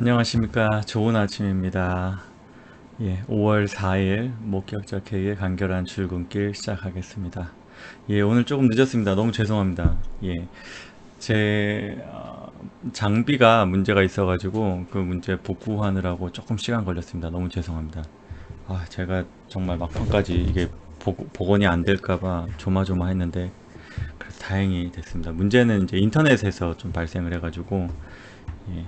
안녕하십니까. 좋은 아침입니다. 5월 4일 목격자 K의 간결한 출근길 시작하겠습니다. 오늘 조금 늦었습니다. 너무 죄송합니다. 제 장비가 문제가 있어가지고 그 문제 복구하느라고 조금 시간 걸렸습니다. 너무 죄송합니다. 제가 정말 막판까지 이게 복원이 안 될까봐 조마조마했는데 그래서 다행히 됐습니다. 문제는 이제 인터넷에서 좀 발생을 해가지고 예,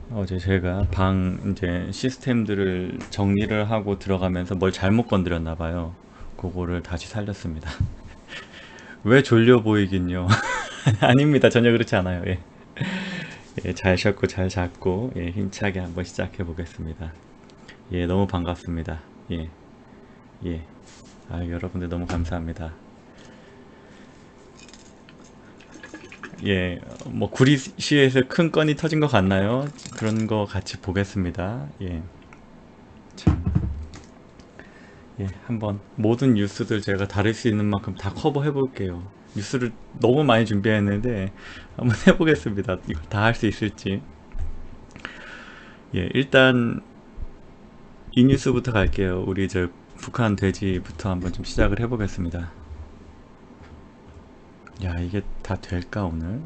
어제 제가 방 이제 시스템들을 정리를 하고 들어가면서 뭘 잘못 건드렸나 봐요. 그거를 다시 살렸습니다. 왜 졸려 보이긴요. 아닙니다. 전혀 그렇지 않아요. 잘 쉬었고 잘 잤고 힘차게 한번 시작해 보겠습니다. 너무 반갑습니다. 예, 예. 여러분들 너무 감사합니다. 뭐 구리시에서 큰 건이 터진 것 같나요? 그런 거 같이 보겠습니다. 한번 모든 뉴스들 제가 다룰 수 있는 만큼 다 커버해 볼게요. 뉴스를 너무 많이 준비했는데 한번 해보겠습니다. 이거 다 할 수 있을지. 일단 이 뉴스부터 갈게요. 우리 저 북한 돼지부터 한번 좀 시작을 해보겠습니다. 이게 다 될까 오늘?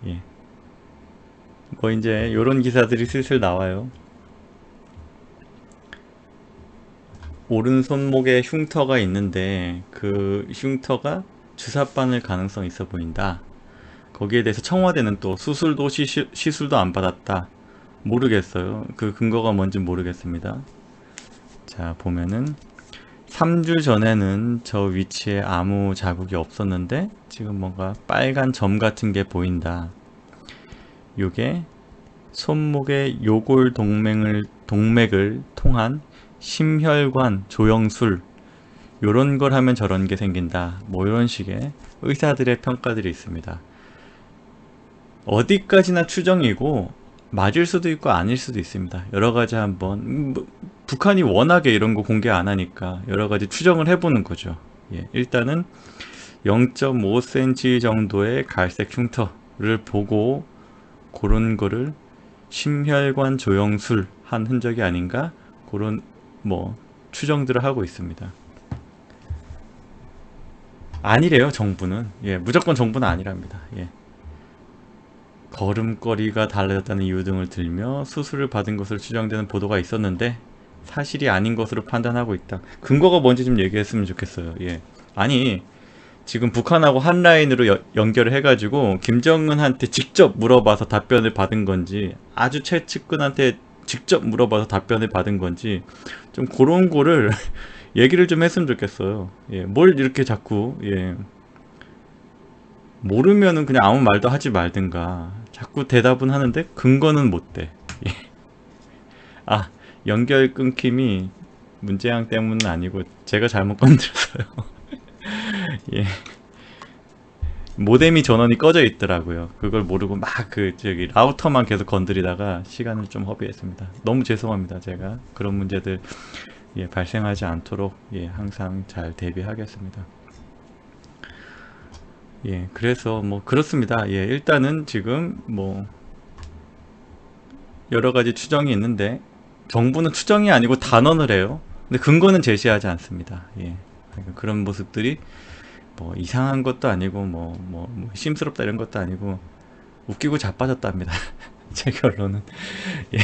예. 뭐 이제 요런 기사들이 슬슬 나와요. 오른손목에 흉터가 있는데 그 흉터가 주사바늘 가능성 있어 보인다. 거기에 대해서 청와대는 또 수술도 시술도 안 받았다. 모르겠어요. 그 근거가 뭔지 모르겠습니다. 자, 보면은 3주 전에는 저 위치에 아무 자국이 없었는데 지금 뭔가 빨간 점 같은 게 보인다. 요게 손목의 요골 동맥을 통한 심혈관 조영술, 요런 걸 하면 저런 게 생긴다. 뭐 이런 식의 의사들의 평가들이 있습니다. 어디까지나 추정이고 맞을 수도 있고 아닐 수도 있습니다. 여러 가지 한번 북한이 워낙에 이런 거 공개 안 하니까 여러 가지 추정을 해보는 거죠. 일단은 0.5cm 정도의 갈색 흉터를 보고 그런 거를 심혈관 조영술 한 흔적이 아닌가, 그런 뭐 추정들을 하고 있습니다. 아니래요, 정부는. 무조건 정부는 아니랍니다. 걸음걸이가 달라졌다는 이유 등을 들며 수술을 받은 것으로 추정되는 보도가 있었는데 사실이 아닌 것으로 판단하고 있다. 근거가 뭔지 좀 얘기했으면 좋겠어요. 아니, 지금 북한하고 한 라인으로 연결을 해가지고 김정은한테 직접 물어봐서 답변을 받은 건지, 아주 최측근한테 직접 물어봐서 답변을 받은 건지, 좀 그런 거를 얘기를 좀 했으면 좋겠어요. 뭘 이렇게 자꾸 모르면은 그냥 아무 말도 하지 말든가 자꾸 대답은 하는데 근거는 못 대. 아, 연결 끊김이 문재양 때문은 아니고 제가 잘못 건드렸어요. 예. 모뎀이 전원이 꺼져 있더라고요. 그걸 모르고 막 그 저기 라우터만 계속 건드리다가 시간을 좀 허비했습니다. 너무 죄송합니다. 제가 그런 문제들 발생하지 않도록 항상 잘 대비하겠습니다. 그래서 뭐 그렇습니다. 일단은 지금 뭐 여러 가지 추정이 있는데 정부는 추정이 아니고 단언을 해요. 근데 근거는 제시하지 않습니다. 그러니까 그런 모습들이 뭐 이상한 것도 아니고 뭐 심스럽다 이런 것도 아니고 웃기고 자빠졌답니다. 제 결론은. 예.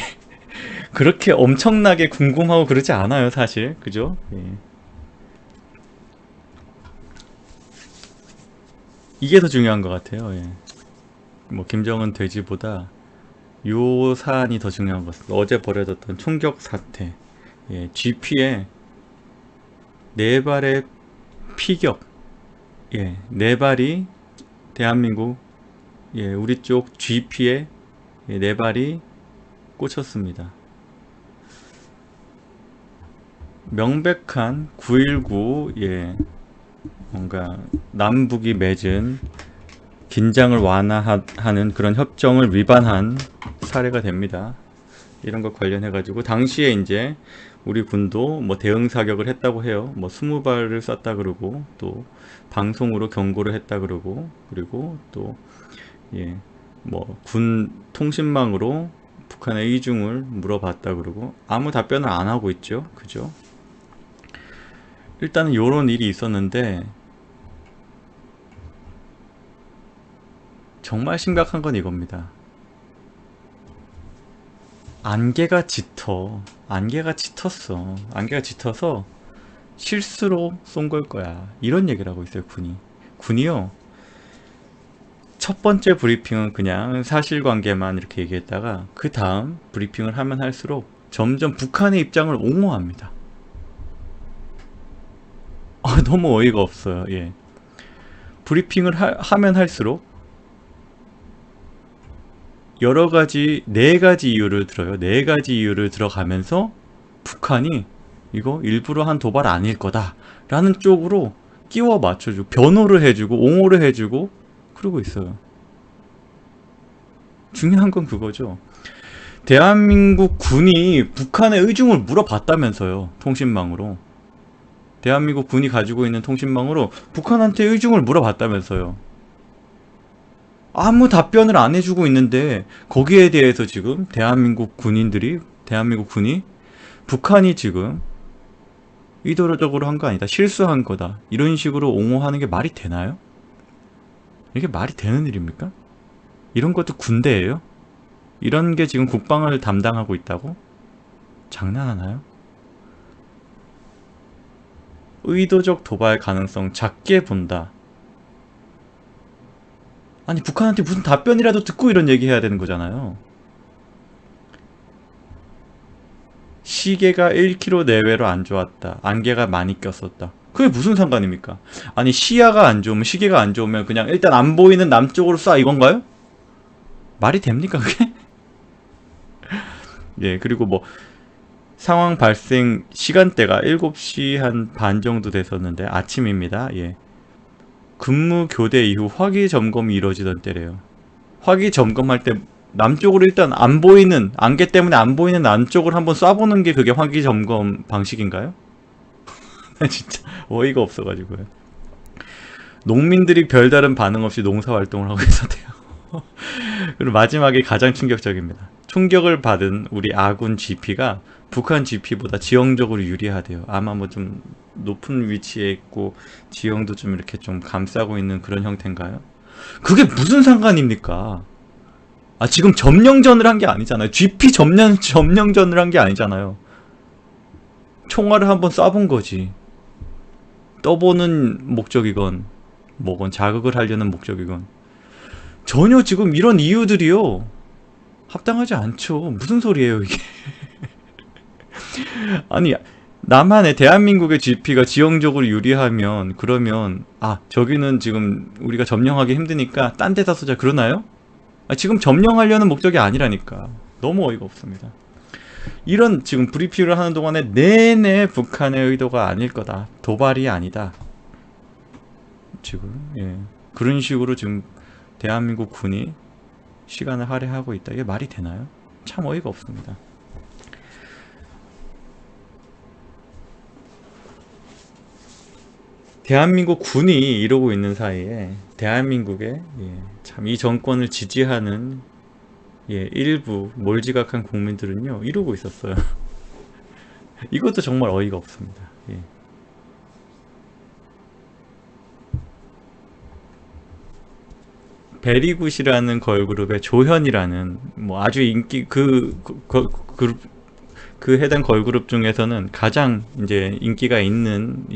그렇게 엄청나게 궁금하고 그러지 않아요, 사실. 그죠? 이게 더 중요한 것 같아요. 뭐 김정은 돼지보다 요 사안이 더 중요한 것 같습니다. 어제 벌어졌던 총격 사태. GP에 네 발의 피격. 네 발이 대한민국, 우리 쪽 GP에 네 발이 꽂혔습니다. 명백한 9.19, 뭔가 남북이 맺은 긴장을 완화하는 그런 협정을 위반한 사례가 됩니다. 이런 것 관련해 가지고 당시에 이제 우리 군도 뭐 대응 사격을 했다고 해요. 뭐 20발을 쐈다 그러고, 또 방송으로 경고를 했다 그러고, 그리고 또 뭐 군 통신망으로 북한의 이중을 물어봤다 그러고 아무 답변을 안 하고 있죠. 그죠? 일단은 요런 일이 있었는데 정말 심각한 건 이겁니다. 안개가 짙었어. 안개가 짙어서 실수로 쏜 걸 거야. 이런 얘기를 하고 있어요, 군이요. 첫 번째 브리핑은 그냥 사실관계만 이렇게 얘기했다가 그 다음 브리핑을 하면 할수록 점점 북한의 입장을 옹호합니다. 너무 어이가 없어요. 예. 브리핑을 하면 할수록 여러 가지, 네 가지 이유를 들어요. 네 가지 이유를 들어가면서 북한이 이거 일부러 한 도발 아닐 거다 라는 쪽으로 끼워 맞춰주고 변호를 해주고 옹호를 해주고 그러고 있어요. 중요한 건 그거죠. 대한민국 군이 북한의 의중을 물어봤다면서요. 통신망으로. 대한민국 군이 가지고 있는 통신망으로 북한한테 의중을 물어봤다면서요. 아무 답변을 안 해주고 있는데 거기에 대해서 지금 대한민국 군이 북한이 지금 의도적으로 한 거 아니다, 실수한 거다, 이런 식으로 옹호하는 게 말이 되나요? 이게 말이 되는 일입니까? 이런 것도 군대예요? 이런 게 지금 국방을 담당하고 있다고? 장난하나요? 의도적 도발 가능성 작게 본다. 아니, 북한한테 무슨 답변이라도 듣고 이런 얘기 해야 되는 거잖아요. 시계가 1km 내외로 안 좋았다. 안개가 많이 꼈었다. 그게 무슨 상관입니까? 아니, 시야가 안 좋으면, 시계가 안 좋으면 그냥 일단 안 보이는 남쪽으로 쏴, 이건가요? 말이 됩니까, 그게? 예, 그리고 뭐 상황 발생 시간대가 7시 한 반 정도 됐었는데 아침입니다. 예. 근무 교대 이후 화기 점검이 이루어지던 때래요. 화기 점검할 때 남쪽으로 일단 안 보이는, 안개 때문에 안 보이는 남쪽을 한번 쏴보는 게 그게 화기 점검 방식인가요? 진짜 어이가 없어가지고요. 농민들이 별다른 반응 없이 농사 활동을 하고 있었대요. 그리고 마지막에 가장 충격적입니다. 충격을 받은 우리 아군 GP가 북한 GP보다 지형적으로 유리하대요. 아마 뭐 좀 높은 위치에 있고 지형도 좀 이렇게 좀 감싸고 있는 그런 형태인가요? 그게 무슨 상관입니까? 지금 점령전을 한 게 아니잖아요. GP 점령전을 한 게 아니잖아요. 총알을 한번 쏴본 거지. 떠보는 목적이건 뭐건 자극을 하려는 목적이건 전혀 지금 이런 이유들이요 합당하지 않죠. 무슨 소리예요 이게. 아니, 남한의 대한민국의 GP가 지형적으로 유리하면 그러면 저기는 지금 우리가 점령하기 힘드니까 딴 데다 쏘자 그러나요? 지금 점령하려는 목적이 아니라니까. 너무 어이가 없습니다. 이런 지금 브리핑을 하는 동안에 내내 북한의 의도가 아닐 거다, 도발이 아니다, 지금 그런 식으로 지금 대한민국 군이 시간을 할애하고 있다. 이게 말이 되나요? 참 어이가 없습니다. 대한민국 군이 이러고 있는 사이에 대한민국의 참 이 정권을 지지하는 일부 몰지각한 국민들은요 이러고 있었어요. 이것도 정말 어이가 없습니다. 베리굿이라는 걸그룹의 조현이라는 뭐 아주 인기 그 해당 걸그룹 중에서는 가장 이제 인기가 있는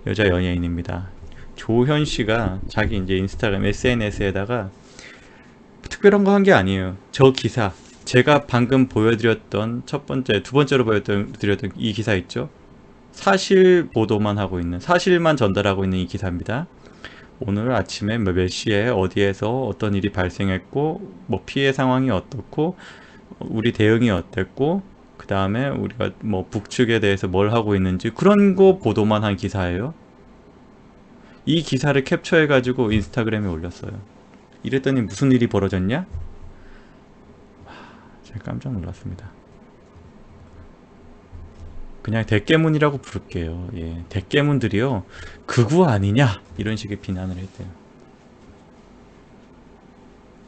여자 연예인입니다. 조현 씨가 자기 이제 인스타그램 SNS에다가 특별한 거 한 게 아니에요. 저 기사, 제가 방금 보여드렸던 두 번째로 보여드렸던 이 기사 있죠? 사실 보도만 하고 있는, 사실만 전달하고 있는 이 기사입니다. 오늘 아침에 몇 시에 어디에서 어떤 일이 발생했고, 뭐 피해 상황이 어떻고, 우리 대응이 어땠고, 그 다음에 우리가 뭐 북측에 대해서 뭘 하고 있는지 그런 거 보도만 한 기사예요. 이 기사를 캡처해가지고 인스타그램에 올렸어요. 이랬더니 무슨 일이 벌어졌냐? 제가 깜짝 놀랐습니다. 그냥 대깨문이라고 부를게요. 대깨문들이요 극우 아니냐 이런 식의 비난을 했대요.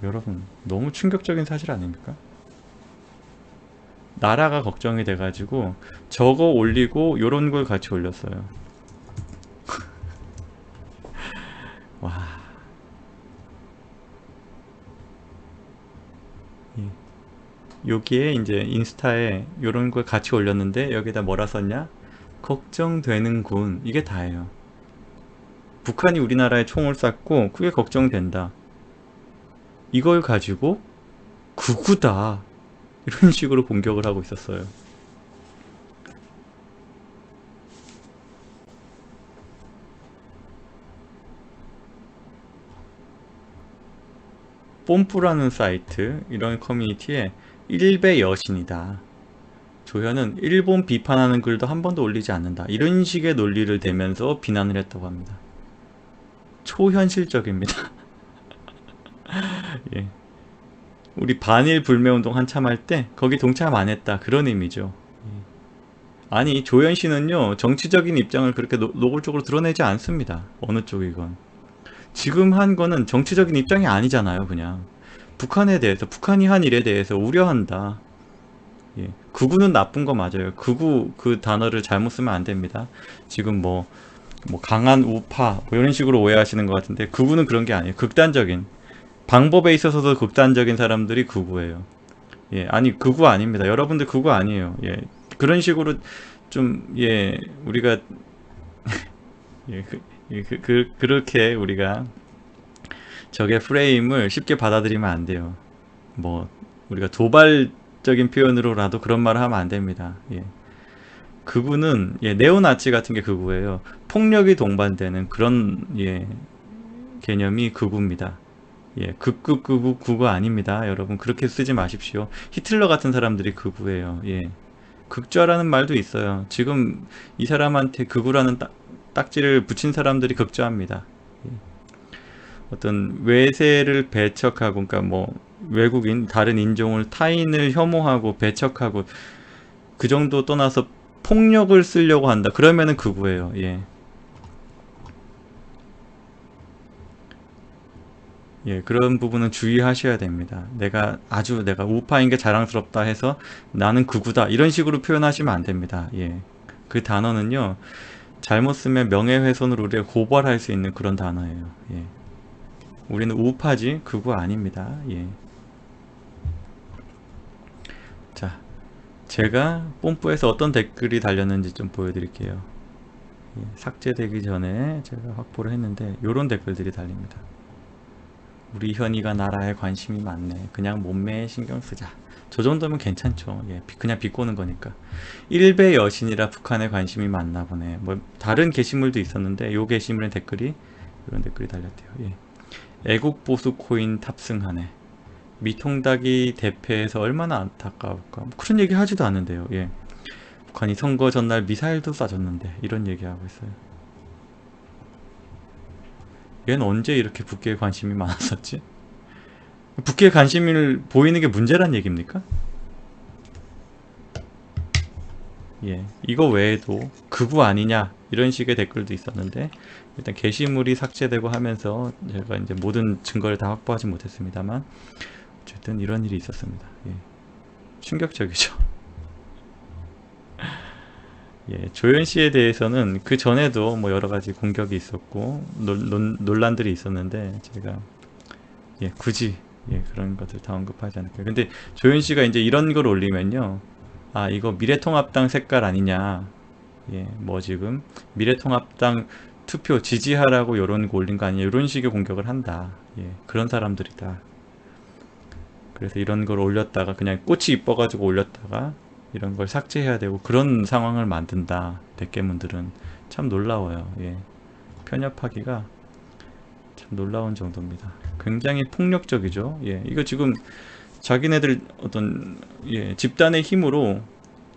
여러분, 너무 충격적인 사실 아닙니까? 나라가 걱정이 돼가지고 저거 올리고 요런 걸 같이 올렸어요. 와, 예. 여기에 이제 인스타에 요런 걸 같이 올렸는데 여기다 뭐라 썼냐? 걱정되는군. 이게 다예요. 북한이 우리나라에 총을 쐈고 그게 걱정된다. 이걸 가지고 극우다. 이런 식으로 공격을 하고 있었어요. 뽐뿌라는 사이트, 이런 커뮤니티에 일베 여신이다. 조현은 일본 비판하는 글도 한 번도 올리지 않는다. 이런 식의 논리를 대면서 비난을 했다고 합니다. 초현실적입니다. 예. 우리 반일 불매운동 한참 할 때 거기 동참 안 했다. 그런 의미죠. 아니, 조현 씨는요, 정치적인 입장을 그렇게 노골적으로 드러내지 않습니다. 어느 쪽이건. 지금 한 거는 정치적인 입장이 아니잖아요, 그냥. 북한에 대해서, 북한이 한 일에 대해서 우려한다. 예. 극우는 나쁜 거 맞아요. 극우 그 단어를 잘못 쓰면 안 됩니다. 지금 뭐 강한 우파, 뭐 이런 식으로 오해하시는 것 같은데, 극우는 그런 게 아니에요. 극단적인. 방법에 있어서도 극단적인 사람들이 극우예요. 예. 아니, 극우 아닙니다. 여러분들 극우 아니에요. 예. 그런 식으로 좀, 예, 우리가, 예, 그렇게 우리가 적의 프레임을 쉽게 받아들이면 안 돼요. 뭐 우리가 도발적인 표현으로라도 그런 말을 하면 안 됩니다. 예. 극우는 예, 네오나치 같은 게 극우예요. 폭력이 동반되는 그런 예, 개념이 극우입니다. 예, 극우 극우 아닙니다. 여러분 그렇게 쓰지 마십시오. 히틀러 같은 사람들이 극우예요. 예. 극좌라는 말도 있어요. 지금 이 사람한테 극우라는 딱지를 붙인 사람들이 극좌입니다. 예. 어떤 외세를 배척하고, 그러니까 뭐 외국인, 다른 인종을 타인을 혐오하고 배척하고 그 정도 떠나서 폭력을 쓰려고 한다. 그러면은 극우예요. 예. 예, 그런 부분은 주의하셔야 됩니다. 내가 우파인 게 자랑스럽다 해서 나는 극우다. 이런 식으로 표현하시면 안 됩니다. 예. 그 단어는요, 잘못 쓰면 명예훼손으로 우리가 고발할 수 있는 그런 단어예요. 예. 우리는 우파지 극우 아닙니다. 예. 자, 제가 뽐뿌에서 어떤 댓글이 달렸는지 좀 보여드릴게요. 예, 삭제되기 전에 제가 확보를 했는데 요런 댓글들이 달립니다. 우리 현이가 나라에 관심이 많네. 그냥 몸매에 신경 쓰자. 저 정도면 괜찮죠. 예, 그냥 비꼬는 거니까. 일베 여신이라 북한에 관심이 많나 보네. 뭐 다른 게시물도 있었는데 요 게시물의 댓글이 이런 댓글이 달렸대요. 예. 애국 보수 코인 탑승하네. 미통닭이 대패해서 얼마나 안타까울까. 뭐 그런 얘기 하지도 않는데요. 예. 북한이 선거 전날 미사일도 쏴줬는데 이런 얘기하고 있어요. 얘는 언제 이렇게 북계에 관심이 많았었지? 북계에 관심을 보이는 게 문제란 얘기입니까? 예, 이거 외에도 극우 아니냐 이런 식의 댓글도 있었는데 일단 게시물이 삭제되고 하면서 제가 이제 모든 증거를 다 확보하지 못했습니다만 어쨌든 이런 일이 있었습니다. 예, 충격적이죠. 예, 조현 씨에 대해서는 그 전에도 뭐 여러 가지 공격이 있었고 논란들이 있었는데 제가 예, 굳이 예, 그런 것들 다 언급하지 않을게요. 근데 조현 씨가 이제 이런 걸 올리면요, 아 이거 미래통합당 색깔 아니냐, 예, 뭐 지금 미래통합당 투표 지지하라고 이런 거 올린 거 아니냐 이런 식의 공격을 한다. 예, 그런 사람들이다. 그래서 이런 걸 올렸다가 그냥 꽃이 이뻐가지고 올렸다가 이런 걸 삭제해야 되고 그런 상황을 만든다. 대깨문들은 참 놀라워요. 예, 편협하기가 참 놀라운 정도입니다. 굉장히 폭력적이죠. 예, 이거 지금 자기네들 어떤 예, 집단의 힘으로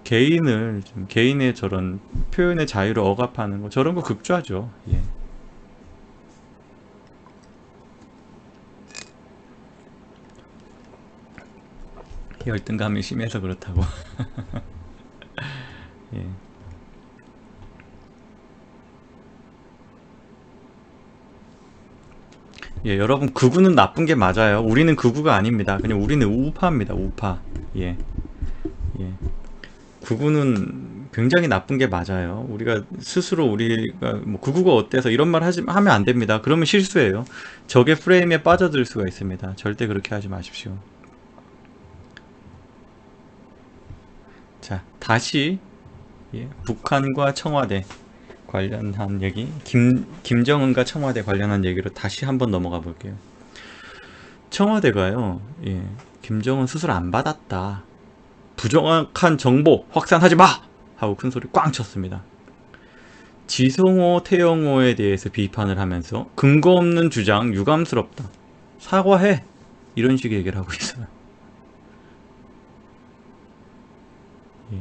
개인의 저런 표현의 자유를 억압하는 거 저런 거 극좌죠. 예. 열등감이 심해서 그렇다고. 예. 예, 여러분 극우는 나쁜 게 맞아요. 우리는 극우가 아닙니다. 그냥 우리는 우파입니다. 우파. 예, 예. 극우는 굉장히 나쁜 게 맞아요. 우리가 스스로 우리가 뭐 극우가 어때서 이런 말 하면 안 됩니다. 그러면 실수예요. 적의 프레임에 빠져들 수가 있습니다. 절대 그렇게 하지 마십시오. 자, 다시 예, 북한과 청와대 관련한 얘기, 김정은과 청와대 관련한 얘기로 다시 한번 넘어가 볼게요. 청와대가요, 예, 김정은 수술 안 받았다. 부정확한 정보 확산하지 마! 하고 큰 소리 꽝 쳤습니다. 지성호, 태영호에 대해서 비판을 하면서 근거 없는 주장 유감스럽다. 사과해! 이런 식의 얘기를 하고 있어요. 예.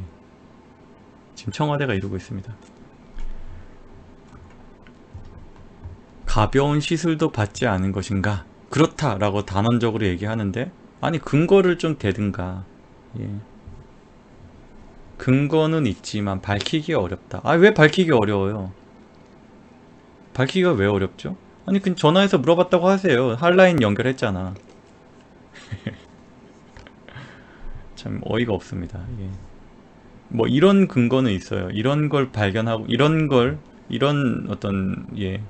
지금 청와대가 이러고 있습니다. 가벼운 시술도 받지 않은 것인가? 그렇다라고 단언적으로 얘기하는데 아니 근거를 좀 대든가. 예. 근거는 있지만 밝히기 어렵다. 아, 왜 밝히기 어려워요? 밝히기가 왜 어렵죠? 아니 그 전화해서 물어봤다고 하세요. 한라인 연결했잖아. 참 어이가 없습니다. 예. 뭐 이런 근거는 있어요. 이런 걸 발견하고 이런 어떤 예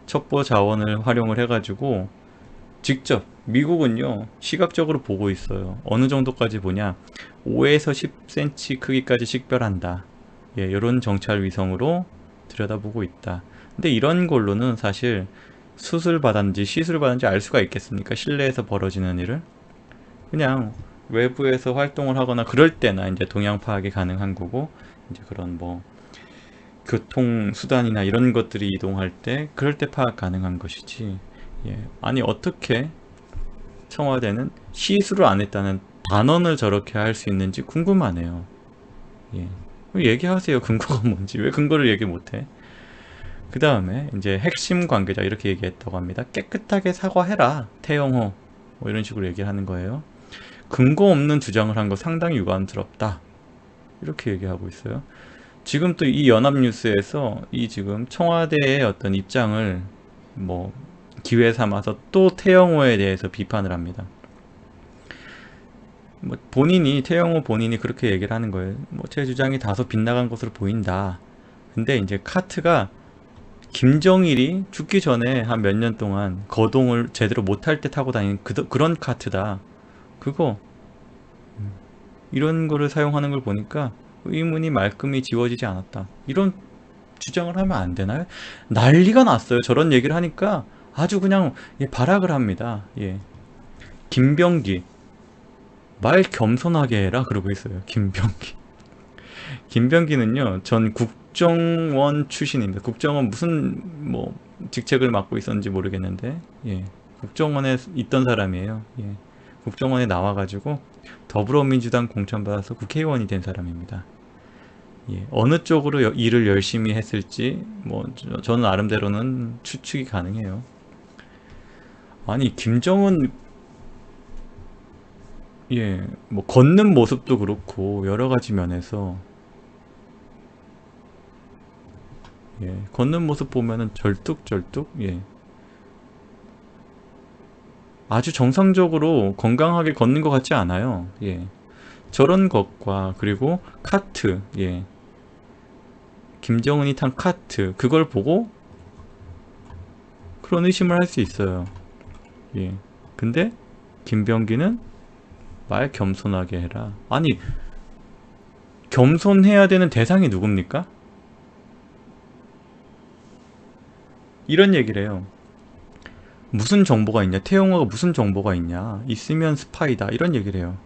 첩보 자원을 활용을 해가지고 직접 미국은요 시각적으로 보고 있어요. 어느 정도까지 보냐 5에서 10cm 크기까지 식별한다. 예, 이런 정찰 위성으로 들여다보고 있다. 근데 이런 걸로는 사실 수술 받았는지 시술 받았는지 알 수가 있겠습니까? 실내에서 벌어지는 일을 그냥 외부에서 활동을 하거나 그럴 때나 이제 동향 파악이 가능한 거고 이제 그런 뭐 교통 수단이나 이런 것들이 이동할 때 그럴 때 파악 가능한 것이지. 예. 아니 어떻게 청와대는 시술을 안 했다는 단언을 저렇게 할 수 있는지 궁금하네요. 예. 얘기하세요. 근거가 뭔지. 왜 근거를 얘기 못해? 그 다음에 이제 핵심 관계자 이렇게 얘기했다고 합니다. 깨끗하게 사과해라. 태영호. 뭐 이런 식으로 얘기를 하는 거예요. 근거 없는 주장을 한 거 상당히 유감스럽다. 이렇게 얘기하고 있어요. 지금 또 이 연합뉴스에서 이 지금 청와대의 어떤 입장을 뭐 기회 삼아서 또 태영호에 대해서 비판을 합니다. 뭐 태영호 본인이 그렇게 얘기를 하는 거예요. 뭐 제 주장이 다소 빗나간 것으로 보인다. 근데 이제 카트가 김정일이 죽기 전에 한 몇 년 동안 거동을 제대로 못할 때 타고 다니는 그런 카트다. 그거 이런 거를 사용하는 걸 보니까 의문이 말끔히 지워지지 않았다. 이런 주장을 하면 안 되나요? 난리가 났어요. 저런 얘기를 하니까 아주 그냥 예, 발악을 합니다. 예. 김병기 말 겸손하게 해라 그러고 있어요. 김병기. 김병기는요. 전 국정원 출신입니다. 국정원 무슨 뭐 직책을 맡고 있었는지 모르겠는데 예. 국정원에 있던 사람이에요. 예. 국정원에 나와가지고 더불어민주당 공천받아서 국회의원이 된 사람입니다. 예, 어느 쪽으로 일을 열심히 했을지 뭐 저는 나름대로는 추측이 가능해요. 아니 김정은 예, 뭐 걷는 모습도 그렇고 여러 가지 면에서 예, 걷는 모습 보면은 절뚝절뚝 예, 아주 정상적으로 건강하게 걷는 것 같지 않아요. 예, 저런 것과 그리고 카트 예, 김정은이 탄 카트 그걸 보고 그런 의심을 할 수 있어요. 예, 근데 김병기는 말 겸손하게 해라. 아니 겸손해야 되는 대상이 누굽니까? 이런 얘기를 해요. 무슨 정보가 있냐? 태영호가 무슨 정보가 있냐? 있으면 스파이다. 이런 얘기를 해요.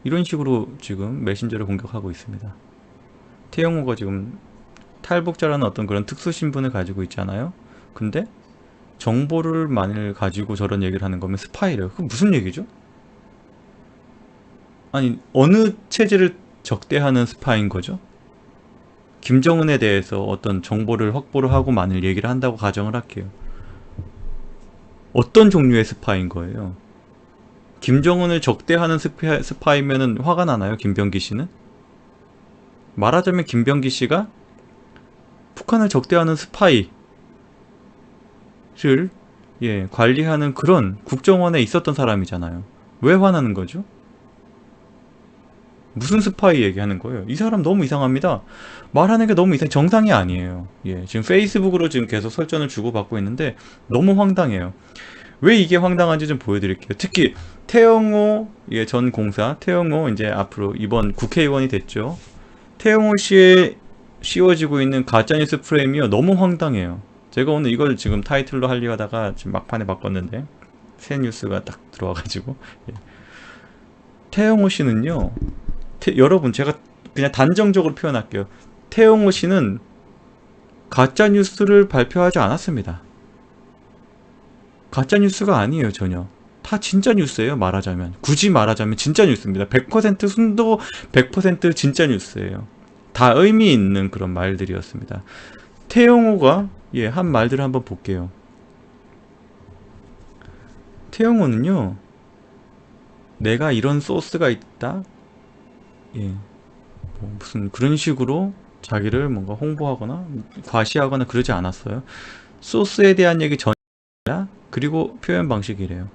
이런 식으로 지금 메신저를 공격하고 있습니다. 태영호가 지금 탈북자라는 어떤 그런 특수 신분을 가지고 있잖아요. 근데 정보를 만일 가지고 저런 얘기를 하는 거면 스파이래요. 그게 무슨 얘기죠? 아니 어느 체제를 적대하는 스파인 거죠? 김정은에 대해서 어떤 정보를 확보를 하고 만일 얘기를 한다고 가정을 할게요. 어떤 종류의 스파인 거예요? 김정은을 적대하는 스파이면은 화가 나나요? 김병기 씨는? 말하자면 김병기 씨가 북한을 적대하는 스파이를 예, 관리하는 그런 국정원에 있었던 사람이잖아요. 왜 화나는 거죠? 무슨 스파이 얘기하는 거예요? 이 사람 너무 이상합니다. 말하는 게 너무 정상이 아니에요. 예, 지금 페이스북으로 지금 계속 설전을 주고받고 있는데 너무 황당해요. 왜 이게 황당한지 좀 보여드릴게요. 특히 태영호 예, 전 공사 태영호 이제 앞으로 이번 국회의원이 됐죠. 태영호 씨의 씌워지고 있는 가짜뉴스 프레임이요 너무 황당해요. 제가 오늘 이걸 지금 타이틀로 하려고 하다가 지금 막판에 바꿨는데 새 뉴스가 딱 들어와가지고 예. 태영호 씨는요 여러분 제가 그냥 단정적으로 표현할게요. 태영호 씨는 가짜뉴스를 발표하지 않았습니다. 가짜뉴스가 아니에요 전혀. 다 진짜 뉴스예요 말하자면. 굳이 말하자면 진짜 뉴스입니다. 100% 순도 100% 진짜 뉴스예요. 다 의미 있는 그런 말들이었습니다. 태영호가 예, 한 말들을 한번 볼게요. 태영호는요 내가 이런 소스가 있다 예, 뭐 무슨 그런 식으로 자기를 뭔가 홍보하거나 과시하거나 그러지 않았어요. 소스에 대한 얘기 전이야 그리고 표현 방식이래요.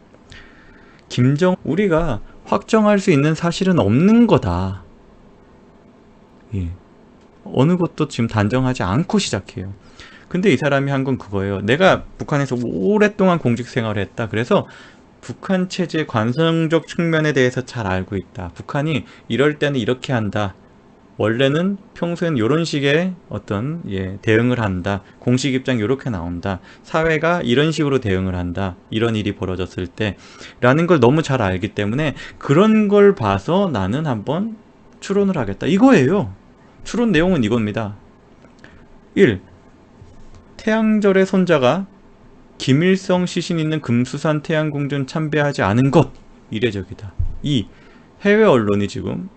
우리가 확정할 수 있는 사실은 없는 거다. 예. 어느 것도 지금 단정하지 않고 시작해요. 근데 이 사람이 한 건 그거예요. 내가 북한에서 오랫동안 공직 생활을 했다. 그래서 북한 체제의 관성적 측면에 대해서 잘 알고 있다. 북한이 이럴 때는 이렇게 한다. 원래는 평소엔 이런 식의 어떤 예, 대응을 한다. 공식 입장이 이렇게 나온다. 사회가 이런 식으로 대응을 한다. 이런 일이 벌어졌을 때 라는 걸 너무 잘 알기 때문에 그런 걸 봐서 나는 한번 추론을 하겠다. 이거예요. 추론 내용은 이겁니다. 1. 태양절의 손자가 김일성 시신 있는 금수산 태양궁전 참배하지 않은 것 이례적이다. 2. 해외 언론이 지금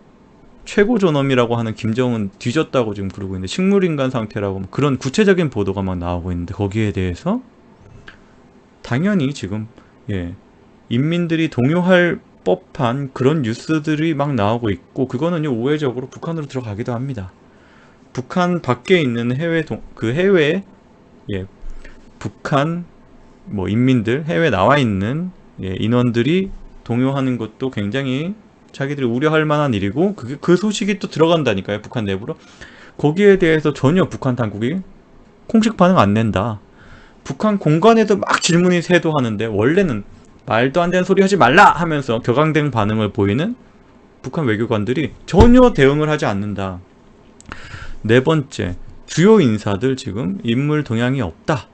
최고 존엄이라고 하는 김정은 뒤졌다고 지금 그러고 있는데 식물인간 상태라고 그런 구체적인 보도가 막 나오고 있는데 거기에 대해서 당연히 지금 예, 인민들이 동요할 법한 그런 뉴스들이 막 나오고 있고 그거는요 우회적으로 북한으로 들어가기도 합니다. 북한 밖에 있는 해외 예, 북한 뭐 인민들 해외 나와 있는 예, 인원들이 동요하는 것도 굉장히 자기들이 우려할 만한 일이고 그 소식이 또 들어간다니까요 북한 내부로. 거기에 대해서 전혀 북한 당국이 공식 반응 안 낸다. 북한 공관에도 막 질문이 쇄도하는데 원래는 말도 안 되는 소리 하지 말라 하면서 격앙된 반응을 보이는 북한 외교관들이 전혀 대응을 하지 않는다. 네 번째, 주요 인사들 지금 인물 동향이 없다.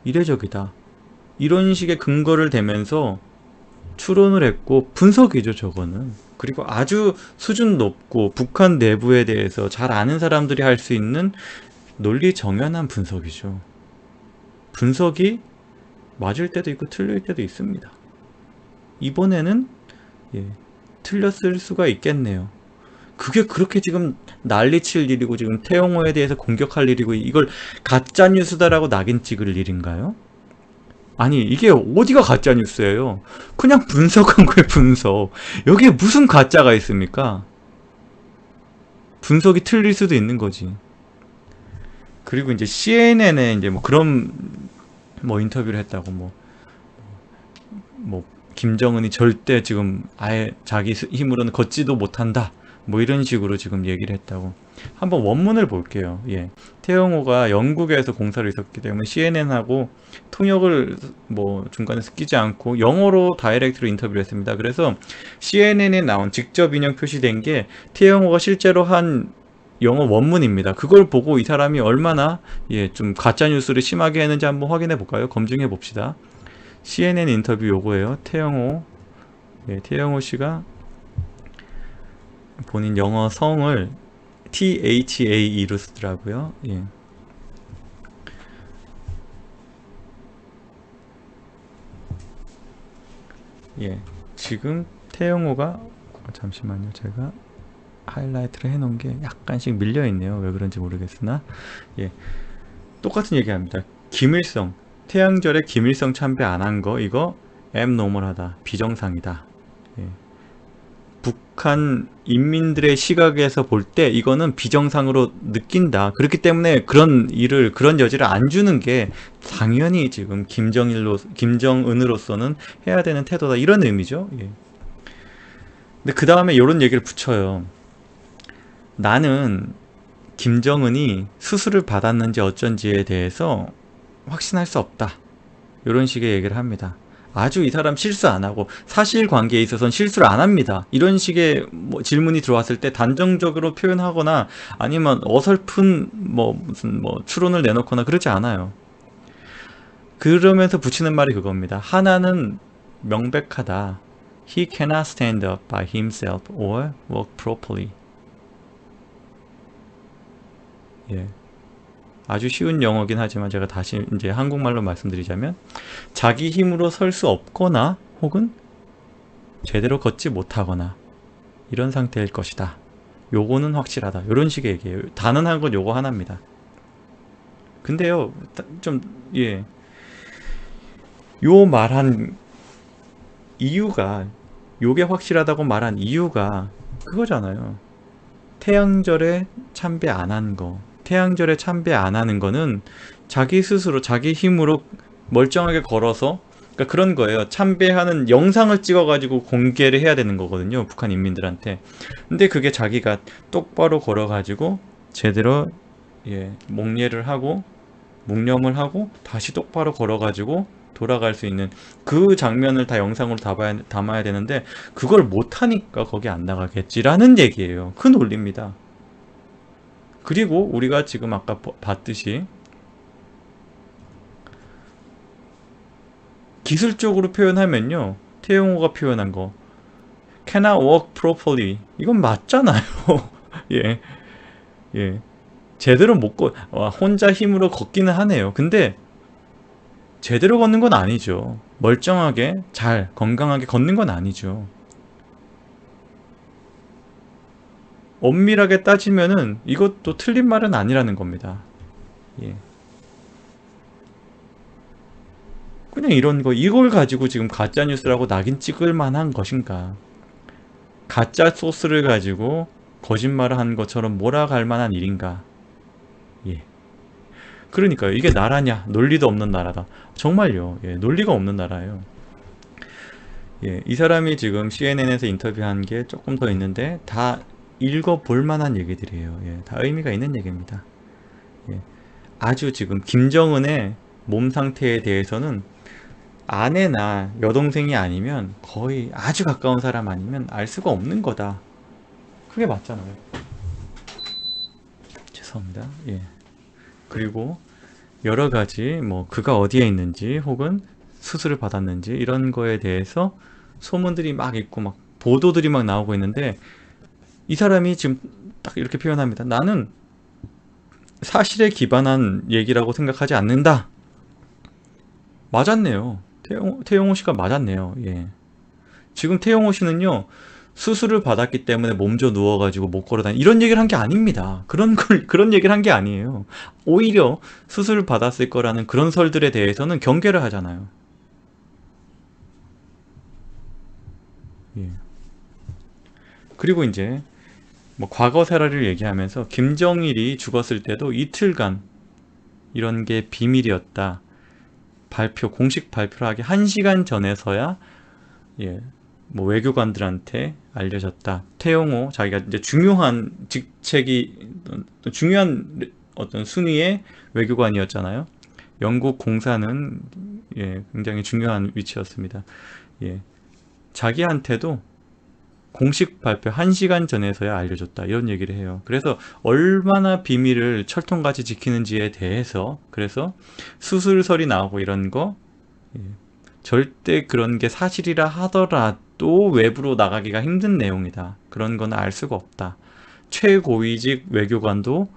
이례적이다. 이런 식의 근거를 대면서 추론을 했고 분석이죠 저거는. 그리고 아주 수준 높고 북한 내부에 대해서 잘 아는 사람들이 할 수 있는 논리 정연한 분석이죠. 분석이 맞을 때도 있고 틀릴 때도 있습니다. 이번에는 예, 틀렸을 수가 있겠네요. 그게 그렇게 지금 난리칠 일이고 지금 태영호에 대해서 공격할 일이고 이걸 가짜뉴스다라고 낙인 찍을 일인가요? 아니 이게 어디가 가짜뉴스예요? 그냥 분석한 거예요 분석. 여기에 무슨 가짜가 있습니까? 분석이 틀릴 수도 있는 거지. 그리고 이제 CNN에 이제 뭐 그런 뭐 인터뷰를 했다고 뭐 김정은이 절대 지금 아예 자기 힘으로는 걷지도 못한다. 뭐 이런 식으로 지금 얘기를 했다고. 한번 원문을 볼게요. 예. 태영호가 영국에서 공사를 있었기 때문에 CNN하고 통역을 뭐 중간에 끼지 않고 영어로 다이렉트로 인터뷰를 했습니다. 그래서 CNN에 나온 직접 인용 표시된 게 태영호가 실제로 한 영어 원문입니다. 그걸 보고 이 사람이 얼마나 예, 좀 가짜 뉴스를 심하게 했는지 한번 확인해 볼까요? 검증해 봅시다. CNN 인터뷰 요거예요. 태영호. 예, 태영호 씨가 본인 영어 성을 THAE로 쓰더라고요. 예. 예. 지금 태영호가 잠시만요. 제가 하이라이트를 해놓은 게 약간씩 밀려 있네요. 왜 그런지 모르겠으나 예. 똑같은 얘기합니다. 김일성 태양절에 김일성 참배 안 한 거 이거 abnormal하다 비정상이다. 예. 북한 인민들의 시각에서 볼 때 이거는 비정상으로 느낀다. 그렇기 때문에 그런 일을, 그런 여지를 안 주는 게 당연히 지금 김정은으로서는 해야 되는 태도다. 이런 의미죠. 예. 근데 그 다음에 이런 얘기를 붙여요. 나는 김정은이 수술을 받았는지 어쩐지에 대해서 확신할 수 없다. 이런 식의 얘기를 합니다. 아주 이 사람 실수 안 하고 사실관계에 있어서는 실수를 안 합니다. 이런 식의 뭐 질문이 들어왔을 때 단정적으로 표현하거나 아니면 어설픈 무슨 추론을 내놓거나 그러지 않아요. 그러면서 붙이는 말이 그겁니다. 하나는 명백하다. He cannot stand up by himself or work properly. 예. 아주 쉬운 영어긴 하지만 제가 다시 이제 한국말로 말씀드리자면 자기 힘으로 설 수 없거나 혹은 제대로 걷지 못하거나 이런 상태일 것이다. 요거는 확실하다. 이런 식의 얘기예요. 단언한 건 요거 하나입니다. 근데요, 예. 요 말한 이유가, 요게 확실하다고 말한 이유가 그거잖아요. 태양절에 참배 안 한 거. 태양절에 참배 안 하는 거는 자기 스스로 자기 힘으로 멀쩡하게 걸어서, 그러니까 그런 거예요. 참배하는 영상을 찍어가지고 공개를 해야 되는 거거든요. 북한 인민들한테. 근데 그게 자기가 똑바로 걸어가지고 제대로 목례를 하고 묵념을 하고 다시 똑바로 걸어가지고 돌아갈 수 있는 그 장면을 다 영상으로 담아야 되는데 그걸 못하니까 거기 안 나가겠지라는 얘기예요. 그 논리입니다. 그리고 우리가 지금 아까 봤듯이 기술적으로 표현하면요, 태용호가 표현한 거 cannot walk properly 이건 맞잖아요. 예, 예, 제대로 혼자 힘으로 걷기는 하네요. 근데 제대로 걷는 건 아니죠. 멀쩡하게 잘 건강하게 걷는 건 아니죠. 엄밀하게 따지면은 이것도 틀린 말은 아니라는 겁니다. 예. 그냥 이런 거, 이걸 가지고 지금 가짜뉴스라고 낙인 찍을 만한 것인가? 가짜 소스를 가지고 거짓말을 한 것처럼 몰아갈 만한 일인가? 예. 그러니까요. 이게 나라냐? 논리도 없는 나라다. 정말요. 예, 논리가 없는 나라예요. 예, 이 사람이 지금 CNN에서 인터뷰한 게 조금 더 있는데 다 읽어볼 만한 얘기들이에요. 예, 다 의미가 있는 얘기입니다. 예, 아주 지금 김정은의 몸 상태에 대해서는 아내나 여동생이 아니면 거의 아주 가까운 사람 아니면 알 수가 없는 거다. 그게 맞잖아요. 죄송합니다. 예. 그리고 여러 가지 그가 어디에 있는지 혹은 수술을 받았는지 이런 거에 대해서 소문들이 막 있고 막 보도들이 막 나오고 있는데 이 사람이 지금 딱 이렇게 표현합니다. 나는 사실에 기반한 얘기라고 생각하지 않는다. 맞았네요. 태용호 씨가 맞았네요. 예. 지금 태용호 씨는요, 수술을 받았기 때문에 몸져 누워가지고 못 걸어다니 이런 얘기를 한 게 아닙니다. 그런 얘기를 한 게 아니에요. 오히려 수술을 받았을 거라는 그런 설들에 대해서는 경계를 하잖아요. 예. 그리고 이제 과거 사례를 얘기하면서 김정일이 죽었을 때도 이틀간 이런 게 비밀이었다. 공식 발표를 하기 1시간 전에서야 외교관들한테 알려졌다. 태용호 자기가 이제 중요한 직책이 중요한 어떤 순위의 외교관이었잖아요. 영국 공사는 굉장히 중요한 위치였습니다. 자기한테도 공식 발표 1시간 전에서야 알려줬다. 이런 얘기를 해요. 그래서 얼마나 비밀을 철통같이 지키는지에 대해서 그래서 수술설이 나오고 이런 거 절대 그런 게 사실이라 하더라도 외부로 나가기가 힘든 내용이다. 그런 건 알 수가 없다. 최고위직 외교관도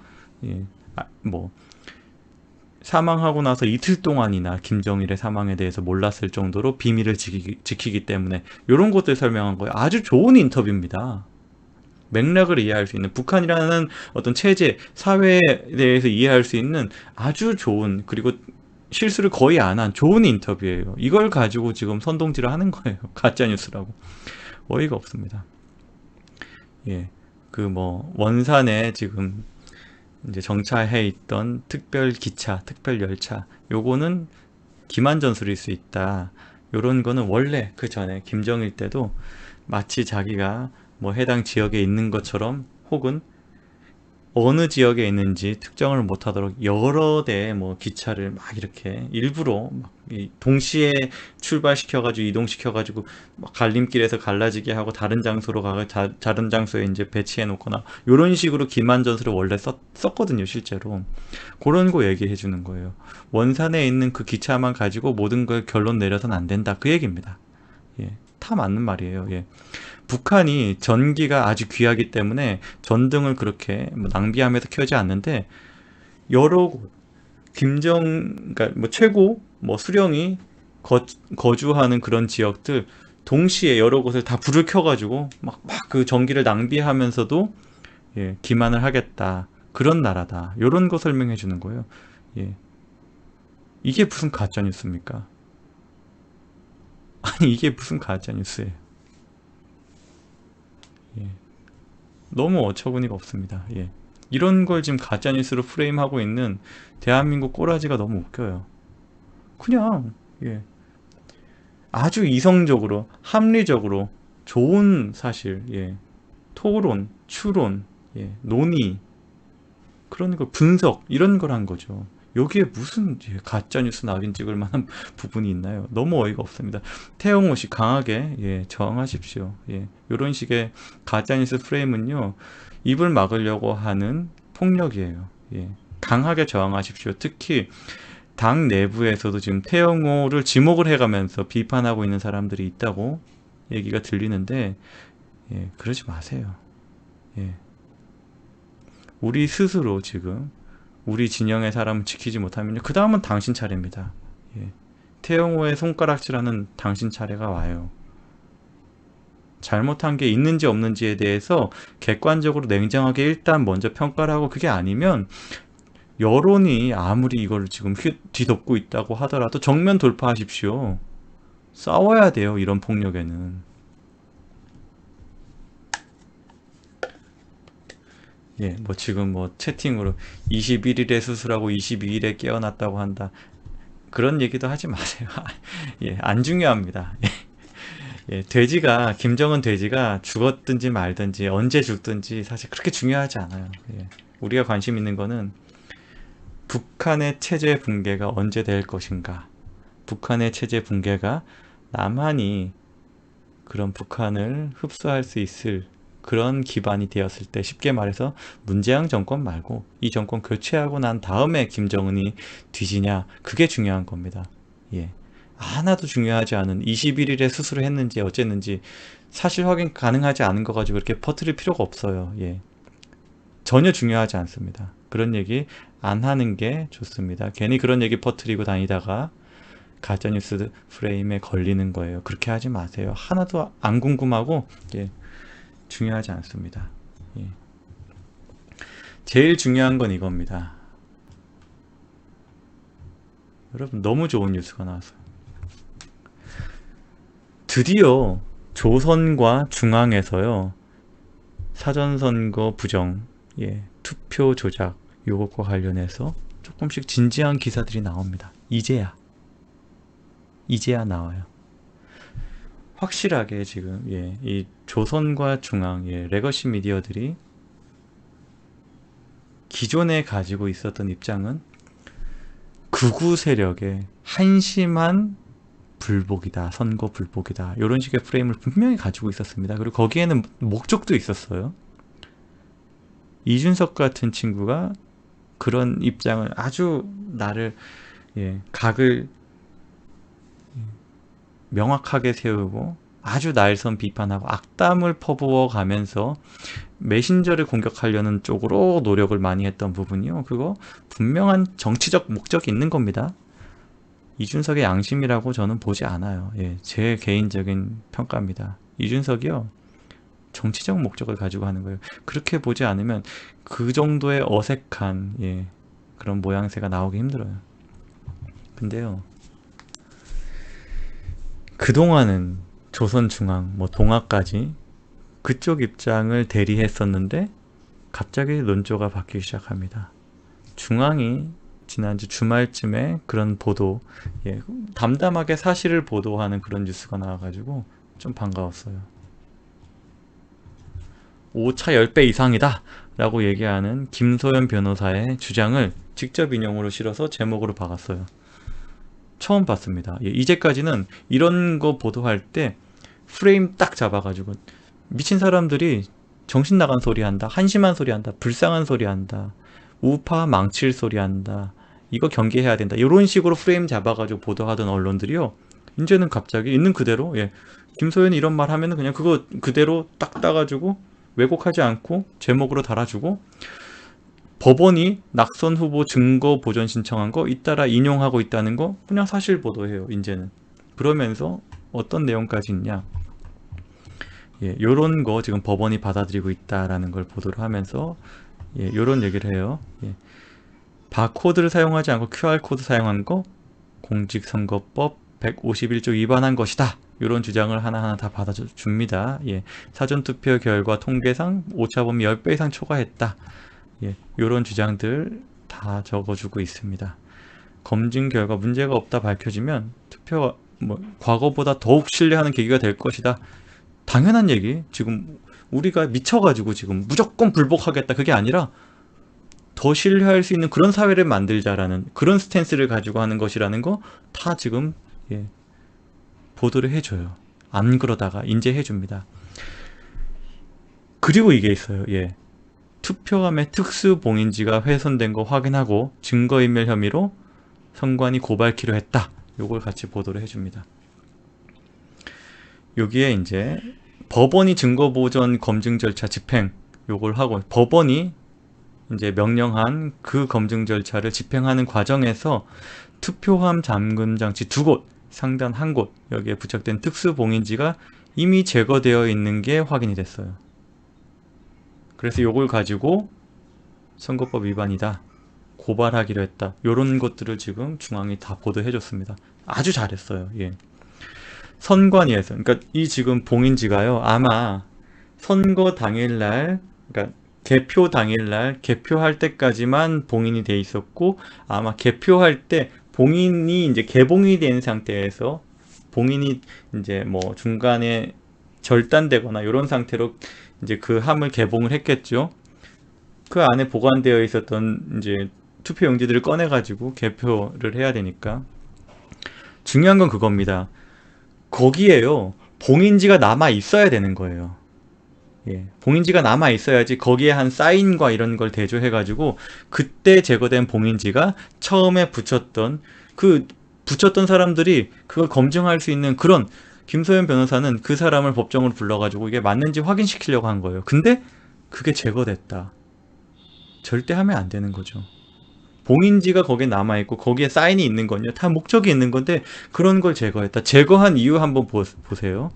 사망하고 나서 이틀 동안이나 김정일의 사망에 대해서 몰랐을 정도로 비밀을 지키기 때문에 이런 것들 설명한 거예요. 아주 좋은 인터뷰입니다. 맥락을 이해할 수 있는 북한이라는 어떤 체제, 사회에 대해서 이해할 수 있는 아주 좋은 그리고 실수를 거의 안 한 좋은 인터뷰예요. 이걸 가지고 지금 선동질을 하는 거예요. 가짜뉴스라고. 어이가 없습니다. 예. 그 뭐 원산에 지금 이제 정차해 있던 특별 기차, 특별 열차, 요거는 기만 전술일 수 있다. 요런 거는 원래 그 전에 김정일 때도 마치 자기가 뭐 해당 지역에 있는 것처럼, 혹은 어느 지역에 있는지 특정을 못하도록 여러 대의 뭐 기차를 막 이렇게 일부러 막이 동시에 출발시켜가지고 이동시켜가지고 막 갈림길에서 갈라지게 하고 다른 장소로 가고 다른 장소에 이제 배치해 놓거나 이런 식으로 기만 전술을 원래 썼거든요, 실제로. 그런 거 얘기해 주는 거예요. 원산에 있는 그 기차만 가지고 모든 걸 결론 내려서는 안 된다, 그 얘기입니다. 예, 다 맞는 말이에요. 예. 북한이 전기가 아주 귀하기 때문에 전등을 그렇게 뭐 낭비하면서 켜지 않는데, 여러 그러니까 뭐 최고 뭐 수령이 거주하는 그런 지역들 동시에 여러 곳을 다 불을 켜가지고 막 그 전기를 낭비하면서도 예, 기만을 하겠다, 그런 나라다, 요런 거 설명해 주는 거예요. 예, 이게 무슨 가짜 뉴스입니까? 아니, 이게 무슨 가짜 뉴스예요? 예. 너무 어처구니가 없습니다. 예. 이런 걸 지금 가짜뉴스로 프레임하고 있는 대한민국 꼬라지가 너무 웃겨요. 그냥 예. 아주 이성적으로, 합리적으로 좋은 사실, 예. 토론, 추론, 예. 논의, 그런 거 분석, 이런 걸 한 거죠. 여기에 무슨 예, 가짜뉴스 낙인 찍을 만한 부분이 있나요? 너무 어이가 없습니다. 태영호 씨, 강하게 예, 저항하십시오. 예, 이런 식의 가짜뉴스 프레임은요, 입을 막으려고 하는 폭력이에요. 예, 강하게 저항하십시오. 특히 당 내부에서도 지금 태영호를 지목을 해가면서 비판하고 있는 사람들이 있다고 얘기가 들리는데, 예, 그러지 마세요. 예, 우리 스스로 지금 우리 진영의 사람을 지키지 못하면 그 다음은 당신 차례입니다. 예. 태영호의 손가락질하는 당신 차례가 와요. 잘못한 게 있는지 없는지에 대해서 객관적으로 냉정하게 일단 먼저 평가를 하고, 그게 아니면 여론이 아무리 이걸 지금 뒤덮고 있다고 하더라도 정면 돌파하십시오. 싸워야 돼요, 이런 폭력에는. 예, 뭐 지금 뭐 채팅으로 21일에 수술하고 22일에 깨어났다고 한다, 그런 얘기도 하지 마세요. 예, 안 중요합니다. 예, 김정은 돼지가 죽었든지 말든지 언제 죽든지 사실 그렇게 중요하지 않아요. 예, 우리가 관심 있는 거는 북한의 체제 붕괴가 언제 될 것인가. 북한의 체제 붕괴가 남한이 그런 북한을 흡수할 수 있을 그런 기반이 되었을 때, 쉽게 말해서 문재인 정권 말고 이 정권 교체하고 난 다음에 김정은이 뒤지냐, 그게 중요한 겁니다. 예. 하나도 중요하지 않은 21일에 수술을 했는지 어쨌는지 사실 확인 가능하지 않은 거 가지고 이렇게 퍼뜨릴 필요가 없어요. 예. 전혀 중요하지 않습니다. 그런 얘기 안 하는 게 좋습니다. 괜히 그런 얘기 퍼뜨리고 다니다가 가짜뉴스 프레임에 걸리는 거예요. 그렇게 하지 마세요. 하나도 안 궁금하고 예, 중요하지 않습니다. 예. 제일 중요한 건 이겁니다. 여러분, 너무 좋은 뉴스가 나왔어요. 드디어 조선과 중앙에서요, 사전선거 부정, 예, 투표 조작, 요것과 관련해서 조금씩 진지한 기사들이 나옵니다. 이제야 나와요. 확실하게 지금 예, 이 조선과 중앙, 예, 레거시 미디어들이 기존에 가지고 있었던 입장은 극우 세력의 한심한 불복이다, 선거 불복이다, 이런 식의 프레임을 분명히 가지고 있었습니다. 그리고 거기에는 목적도 있었어요. 이준석 같은 친구가 그런 입장을 아주 나를 예, 각을 명확하게 세우고 아주 날선 비판하고 악담을 퍼부어 가면서 메신저를 공격하려는 쪽으로 노력을 많이 했던 부분이요, 그거 분명한 정치적 목적이 있는 겁니다. 이준석의 양심이라고 저는 보지 않아요. 예, 제 개인적인 평가입니다. 이준석이요, 정치적 목적을 가지고 하는 거예요. 그렇게 보지 않으면 그 정도의 어색한 예, 그런 모양새가 나오기 힘들어요. 근데요, 그동안은 조선중앙, 뭐 동아까지 그쪽 입장을 대리했었는데 갑자기 논조가 바뀌기 시작합니다. 중앙이 지난주 주말쯤에 그런 보도, 예, 담담하게 사실을 보도하는 그런 뉴스가 나와가지고 좀 반가웠어요. 오차 10배 이상이다 라고 얘기하는 김소연 변호사의 주장을 직접 인용으로 실어서 제목으로 박았어요. 처음 봤습니다. 예, 이제까지는 이런 거 보도할 때 프레임 딱 잡아가지고 미친 사람들이 정신 나간 소리 한다, 한심한 소리 한다, 불쌍한 소리 한다, 우파 망칠 소리 한다, 이거 경계해야 된다, 이런 식으로 프레임 잡아가지고 보도하던 언론들이요, 이제는 갑자기 있는 그대로, 예, 김소연이 이런 말 하면은 그냥 그거 그대로 딱 따가지고 왜곡하지 않고 제목으로 달아주고, 법원이 낙선 후보 증거 보전 신청한 거 잇따라 인용하고 있다는 거 그냥 사실 보도해요, 이제는. 그러면서 어떤 내용까지 있냐, 예, 요런 거 지금 법원이 받아들이고 있다라는 걸 보도를 하면서, 예, 요런 얘기를 해요. 예, 바코드를 사용하지 않고 QR코드 사용한 거 공직선거법 151조 위반한 것이다, 요런 주장을 하나하나 다 받아줍니다. 예, 사전투표 결과 통계상 오차범위 10배 이상 초과했다, 예, 요런 주장들 다 적어주고 있습니다. 검증 결과 문제가 없다 밝혀지면 투표가 과거보다 더욱 신뢰하는 계기가 될 것이다. 당연한 얘기. 지금 우리가 미쳐가지고 지금 무조건 불복하겠다, 그게 아니라 더 신뢰할 수 있는 그런 사회를 만들자라는 그런 스탠스를 가지고 하는 것이라는 거 다 지금, 예, 보도를 해줘요. 안 그러다가 이제 해줍니다. 그리고 이게 있어요. 예, 투표함의 특수봉인지가 훼손된 거 확인하고 증거인멸 혐의로 선관위 고발키로 했다, 요걸 같이 보도를 해줍니다. 여기에 이제 법원이 증거보전 검증 절차 집행, 요걸 하고 법원이 이제 명령한 그 검증 절차를 집행하는 과정에서 투표함 잠금 장치 2곳, 상단 1곳, 여기에 부착된 특수봉인지가 이미 제거되어 있는 게 확인이 됐어요. 그래서 요걸 가지고 선거법 위반이다, 고발하기로 했다, 요런 것들을 지금 중앙이 다 보도해줬습니다. 아주 잘했어요. 예. 선관위에서, 그러니까 이 지금 봉인지가요, 아마 선거 당일날, 그러니까 개표 당일날 개표할 때까지만 봉인이 돼 있었고, 아마 개표할 때 봉인이 이제 개봉이 된 상태에서 봉인이 이제 뭐 중간에 절단되거나 이런 상태로 이제 그 함을 개봉을 했겠죠. 그 안에 보관되어 있었던 이제 투표용지들을 꺼내 가지고 개표를 해야 되니까. 중요한 건 그겁니다. 거기에요, 봉인지가 남아 있어야 되는 거예요. 예, 봉인지가 남아 있어야지 거기에 한 사인과 이런 걸 대조해 가지고 그때 제거된 봉인지가 처음에 붙였던 사람들이 그걸 검증할 수 있는 그런, 김소연 변호사는 그 사람을 법정으로 불러가지고 이게 맞는지 확인시키려고 한 거예요. 근데 그게 제거됐다. 절대 하면 안 되는 거죠. 봉인지가 거기에 남아있고 거기에 사인이 있는 건요, 다 목적이 있는 건데 그런 걸 제거했다. 제거한 이유 한번 보세요.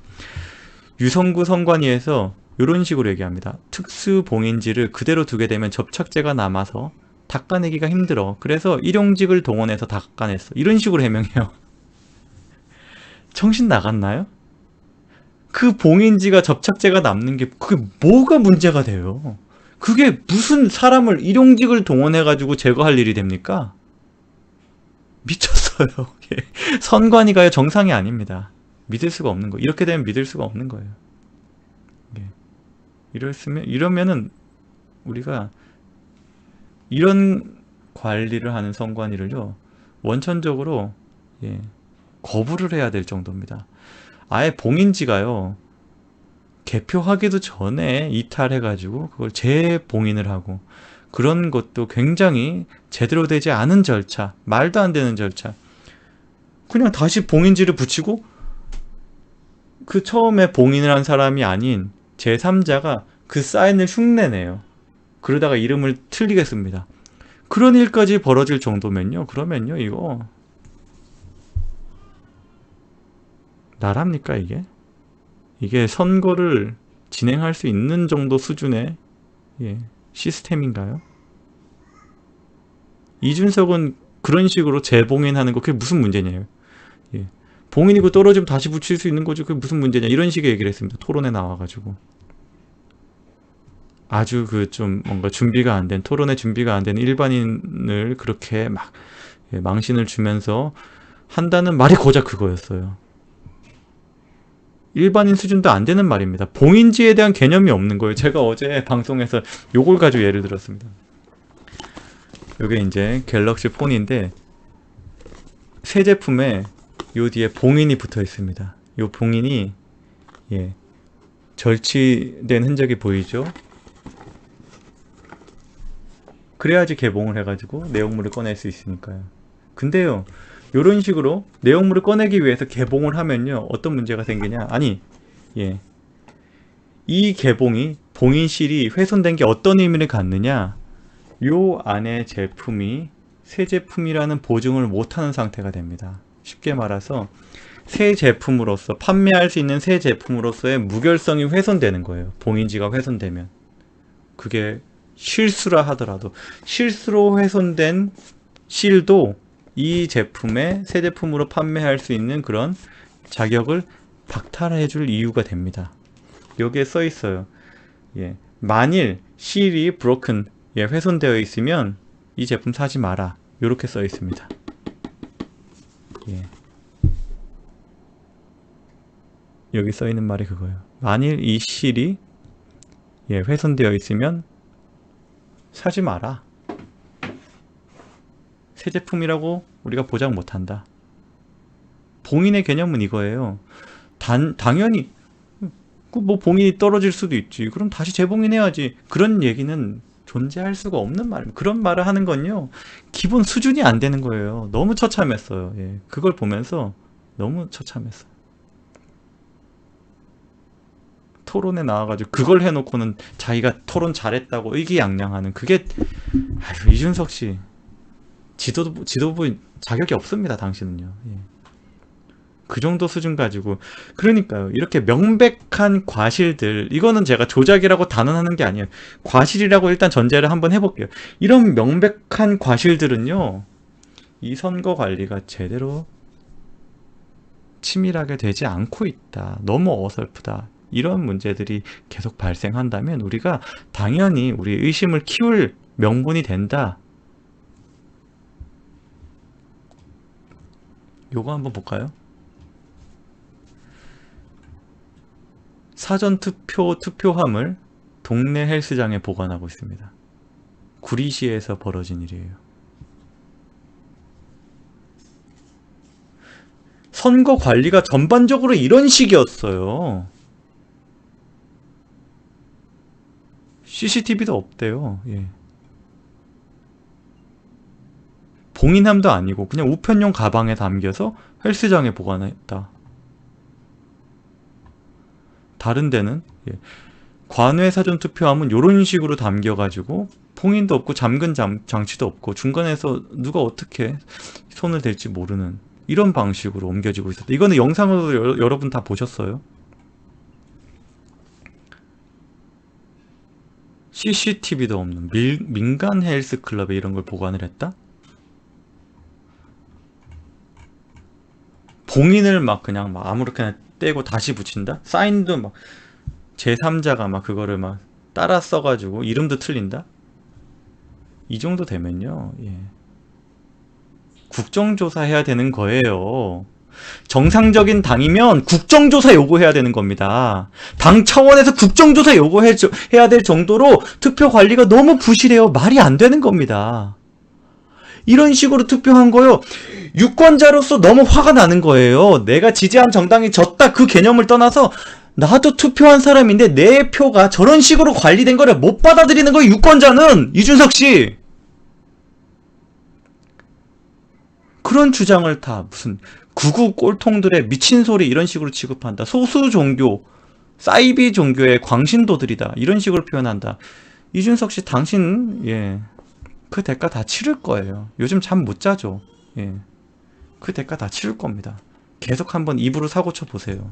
유성구 선관위에서 이런 식으로 얘기합니다. 특수봉인지를 그대로 두게 되면 접착제가 남아서 닦아내기가 힘들어. 그래서 일용직을 동원해서 닦아냈어. 이런 식으로 해명해요. 정신 나갔나요? 그 봉인지가 접착제가 남는 게 그게 뭐가 문제가 돼요? 그게 무슨 사람을 일용직을 동원해가지고 제거할 일이 됩니까? 미쳤어요. 선관위가요, 정상이 아닙니다. 믿을 수가 없는 거. 이렇게 되면 믿을 수가 없는 거예요. 이러면은 우리가 이런 관리를 하는 선관위를요, 원천적으로, 예, 거부를 해야 될 정도입니다. 아예 봉인지가요, 개표하기도 전에 이탈해가지고 그걸 재봉인을 하고, 그런 것도 굉장히 제대로 되지 않은 절차, 말도 안 되는 절차. 그냥 다시 봉인지를 붙이고 그 처음에 봉인을 한 사람이 아닌 제3자가 그 사인을 흉내내요. 그러다가 이름을 틀리게 씁니다. 그런 일까지 벌어질 정도면요, 그러면요, 이거 나랍니까? 이게 선거를 진행할 수 있는 정도 수준의, 예, 시스템인가요? 이준석은 그런 식으로 재봉인하는 거 그게 무슨 문제냐요. 예. 봉인이고 떨어지면 다시 붙일 수 있는 거죠. 그게 무슨 문제냐, 이런 식의 얘기를 했습니다. 토론에 나와가지고. 아주 그 좀 뭔가 준비가 안 된, 토론에 준비가 안 된 일반인을 그렇게 막 망신을 주면서 한다는 말이 고작 그거였어요. 일반인 수준도 안 되는 말입니다. 봉인지에 대한 개념이 없는 거예요. 제가 어제 방송에서 요걸 가지고 예를 들었습니다. 요게 이제 갤럭시 폰인데 새 제품에 요 뒤에 봉인이 붙어 있습니다. 요 봉인이 절취된 흔적이 보이죠? 그래야지 개봉을 해가지고 내용물을 꺼낼 수 있으니까요. 근데요, 요런 식으로 내용물을 꺼내기 위해서 개봉을 하면요, 어떤 문제가 생기냐? 아니, 이 개봉이, 봉인실이 훼손된 게 어떤 의미를 갖느냐? 요 안에 제품이 새 제품이라는 보증을 못하는 상태가 됩니다. 쉽게 말해서 새 제품으로서, 판매할 수 있는 새 제품으로서의 무결성이 훼손되는 거예요. 봉인지가 훼손되면. 그게 실수라 하더라도, 실수로 훼손된 실도 이 제품의 새 제품으로 판매할 수 있는 그런 자격을 박탈해 줄 이유가 됩니다. 여기에 써 있어요. 만일 실이 broken, 훼손되어 있으면 이 제품 사지 마라. 이렇게 써 있습니다. 여기 써 있는 말이 그거예요. 만일 이 실이 훼손되어 있으면 사지 마라. 새 제품이라고 우리가 보장 못한다. 봉인의 개념은 이거예요. 당연히 뭐 봉인이 떨어질 수도 있지. 그럼 다시 재봉인해야지. 그런 얘기는 존재할 수가 없는 말입니다. 그런 말을 하는 건요, 기본 수준이 안 되는 거예요. 너무 처참했어요. 그걸 보면서 너무 처참했어요. 토론에 나와가지고 그걸 해놓고는 자기가 토론 잘했다고 의기양양하는, 그게 이준석 씨 지도부 자격이 없습니다. 당신은요. 그 정도 수준 가지고. 그러니까요, 이렇게 명백한 과실들, 이거는 제가 조작이라고 단언하는 게 아니에요. 과실이라고 일단 전제를 한번 해볼게요. 이런 명백한 과실들은요, 이 선거 관리가 제대로 치밀하게 되지 않고 있다, 너무 어설프다, 이런 문제들이 계속 발생한다면 우리가 당연히 우리 의심을 키울 명분이 된다. 요거 한번 볼까요? 사전투표 투표함을 동네 헬스장에 보관하고 있습니다. 구리시에서 벌어진 일이에요. 선거 관리가 전반적으로 이런 식이었어요. CCTV도 없대요. 봉인함도 아니고 그냥 우편용 가방에 담겨서 헬스장에 보관했다. 다른 데는 관외 사전투표함은 이런 식으로 담겨가지고 봉인도 없고 잠근 장치도 없고 중간에서 누가 어떻게 손을 댈지 모르는 이런 방식으로 옮겨지고 있었다. 이거는 영상으로 여러분 다 보셨어요. CCTV도 없는 민간 헬스클럽에 이런 걸 보관을 했다? 봉인을 막 그냥 막 아무렇게나 떼고 다시 붙인다? 사인도 막 제3자가 막 그거를 막 따라 써가지고 이름도 틀린다? 이 정도 되면요, 국정조사 해야 되는 거예요. 정상적인 당이면 국정조사 요구해야 되는 겁니다. 당 차원에서 국정조사 요구해야 될 정도로 투표 관리가 너무 부실해요. 말이 안 되는 겁니다. 이런 식으로 투표한 거요, 유권자로서 너무 화가 나는 거예요. 내가 지지한 정당이 졌다, 그 개념을 떠나서 나도 투표한 사람인데 내 표가 저런 식으로 관리된 거를 못 받아들이는 거예요. 유권자는. 이준석 씨, 그런 주장을 다 무슨 극우 꼴통들의 미친 소리 이런 식으로 취급한다. 소수 종교, 사이비 종교의 광신도들이다, 이런 식으로 표현한다. 이준석 씨, 당신 그 대가 다 치를 거예요. 요즘 잠 못 자죠. 그 대가 다 치를 겁니다. 계속 한번 입으로 사고 쳐 보세요.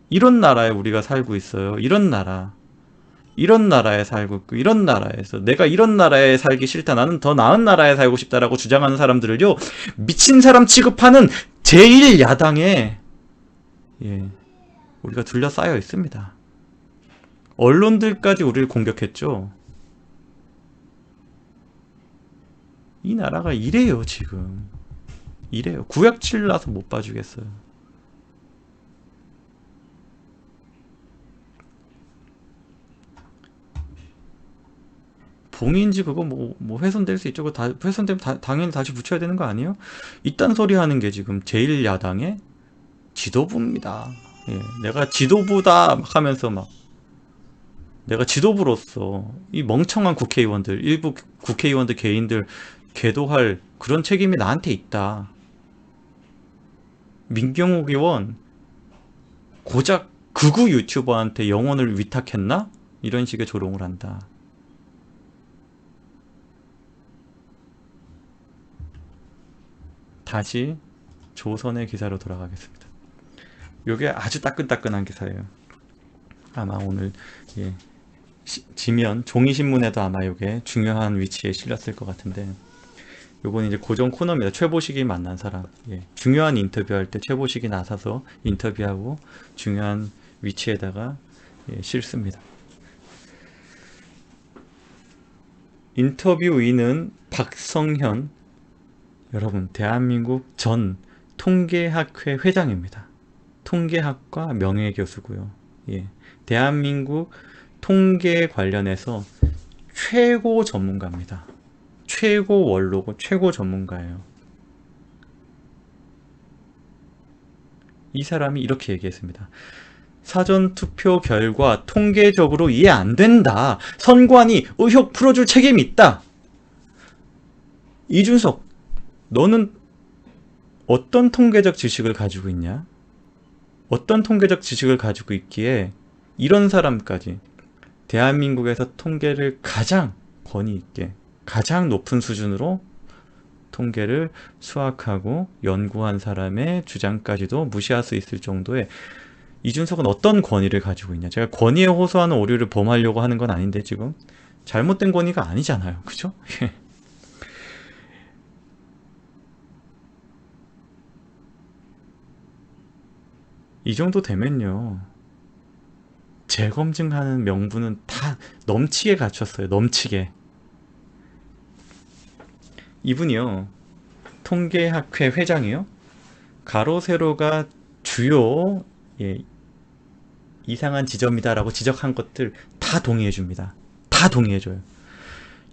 이런 나라에 우리가 살고 있어요. 이런 나라에 살고 있고, 이런 나라에서 내가 이런 나라에 살기 싫다, 나는 더 나은 나라에 살고 싶다라고 주장하는 사람들을요, 미친 사람 취급하는 제1야당의 예, 우리가 둘러싸여 있습니다. 언론들까지 우리를 공격했죠. 이 나라가 이래요, 지금. 이래요. 구역질 나서 못 봐주겠어요. 봉인지 그거 뭐 훼손될 수 있죠. 그거 다 훼손되면 당연히 다시 붙여야 되는 거 아니에요? 이딴 소리 하는 게 지금 제1야당의 지도부입니다. 예, 내가 지도부다 막 하면서 막 내가 지도부로서 이 멍청한 국회의원들, 일부 국회의원들 개인들 계도할 그런 책임이 나한테 있다. 민경욱 의원 고작 극우 유튜버한테 영혼을 위탁했나? 이런 식의 조롱을 한다. 다시 조선의 기사로 돌아가겠습니다. 이게 아주 따끈따끈한 기사예요. 아마 오늘 예, 지면 종이신문에도 아마 이게 중요한 위치에 실렸을 것 같은데, 요건 이제 고정 코너입니다. 최보식이 만난 사람. 예, 중요한 인터뷰할 때 최보식이 나서서 인터뷰하고 중요한 위치에다가 예, 실습니다. 인터뷰인은 박성현, 여러분 대한민국 전 통계학회 회장입니다. 통계학과 명예교수고요. 예, 대한민국 통계 관련해서 최고 전문가입니다. 최고 원로고 최고 전문가예요. 이 사람이 이렇게 얘기했습니다. 사전투표 결과 통계적으로 이해 안 된다. 선관위 의혹 풀어줄 책임이 있다. 이준석, 너는 어떤 통계적 지식을 가지고 있냐? 어떤 통계적 지식을 가지고 있기에 이런 사람까지 대한민국에서 통계를 가장 권위 있게 가장 높은 수준으로 통계를 수학하고 연구한 사람의 주장까지도 무시할 수 있을 정도의, 이준석은 어떤 권위를 가지고 있냐. 제가 권위에 호소하는 오류를 범하려고 하는 건 아닌데 지금 잘못된 권위가 아니잖아요. 그죠? 이 정도 되면요, 재검증하는 명분은 다 넘치게 갖췄어요. 넘치게. 이분이요, 통계학회 회장이요, 가로 세로가 주요 예, 이상한 지점이다라고 지적한 것들 다 동의해 줍니다. 다 동의해 줘요.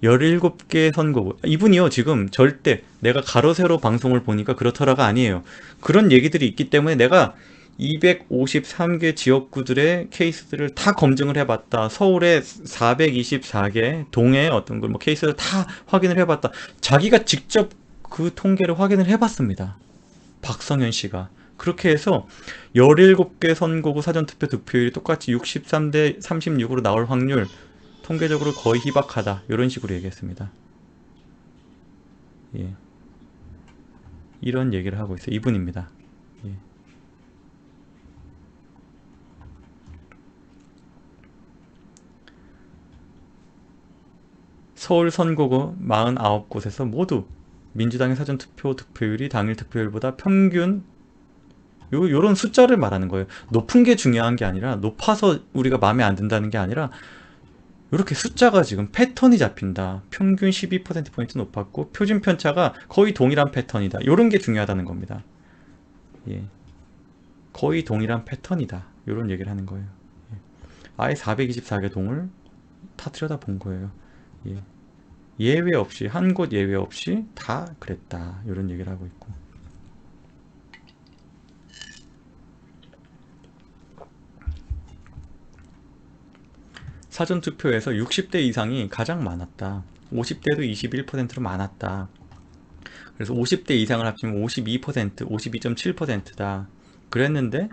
17개 선거구. 이분이요, 지금 절대 내가 가로 세로 방송을 보니까 그렇더라가 아니에요. 그런 얘기들이 있기 때문에 내가 253개 지역구들의 케이스들을 다 검증을 해봤다. 서울의 424개 동의 어떤 걸 뭐 케이스를 다 확인을 해봤다. 자기가 직접 그 통계를 확인을 해봤습니다. 박성현 씨가. 그렇게 해서 17개 선거구 사전투표 득표율이 똑같이 63대 36으로 나올 확률, 통계적으로 거의 희박하다. 이런 식으로 얘기했습니다. 예. 이런 얘기를 하고 있어요. 이분입니다. 예. 서울 선거구 49곳에서 모두 민주당의 사전투표 득표율이 당일 득표율보다 평균 요런 숫자를 말하는 거예요. 높은 게 중요한 게 아니라, 높아서 우리가 마음에 안 든다는 게 아니라 이렇게 숫자가 지금 패턴이 잡힌다. 평균 12%포인트 높았고 표준 편차가 거의 동일한 패턴이다. 이런 게 중요하다는 겁니다. 예. 거의 동일한 패턴이다. 이런 얘기를 하는 거예요. 예. 아예 424개 동을 다 들여다본 거예요. 예. 예외 없이, 한 곳 예외 없이 다 그랬다. 이런 얘기를 하고 있고. 사전투표에서 60대 이상이 가장 많았다. 50대도 21%로 많았다. 그래서 50대 이상을 합치면 52%, 52.7%다. 그랬는데,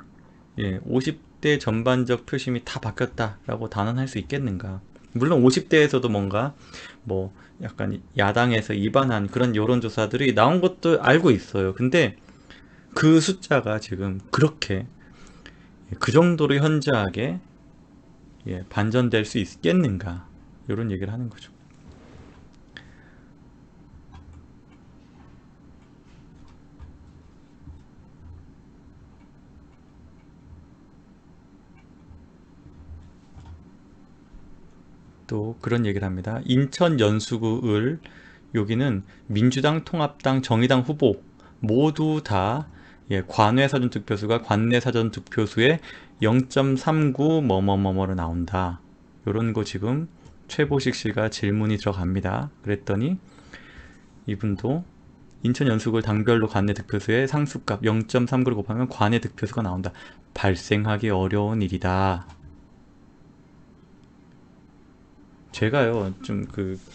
예, 50대 전반적 표심이 다 바뀌었다라고 단언할 수 있겠는가? 물론 50대에서도 뭔가 뭐 약간 야당에서 입안한 그런 여론조사들이 나온 것도 알고 있어요. 근데 그 숫자가 지금 그렇게 그 정도로 현저하게 예, 반전될 수 있겠는가? 이런 얘기를 하는 거죠. 또 그런 얘기를 합니다. 인천 연수구 을 여기는 민주당, 통합당, 정의당 후보 모두 다 관외 사전 득표수가 관내 사전 득표수의 0.39 뭐뭐뭐뭐로 나온다. 요런 거 지금 최보식 씨가 질문이 들어갑니다. 그랬더니 이분도 인천 연수구 당별로 관내 득표수의 상수값 0.39를 곱하면 관내 득표수가 나온다. 발생하기 어려운 일이다. 제가요, 좀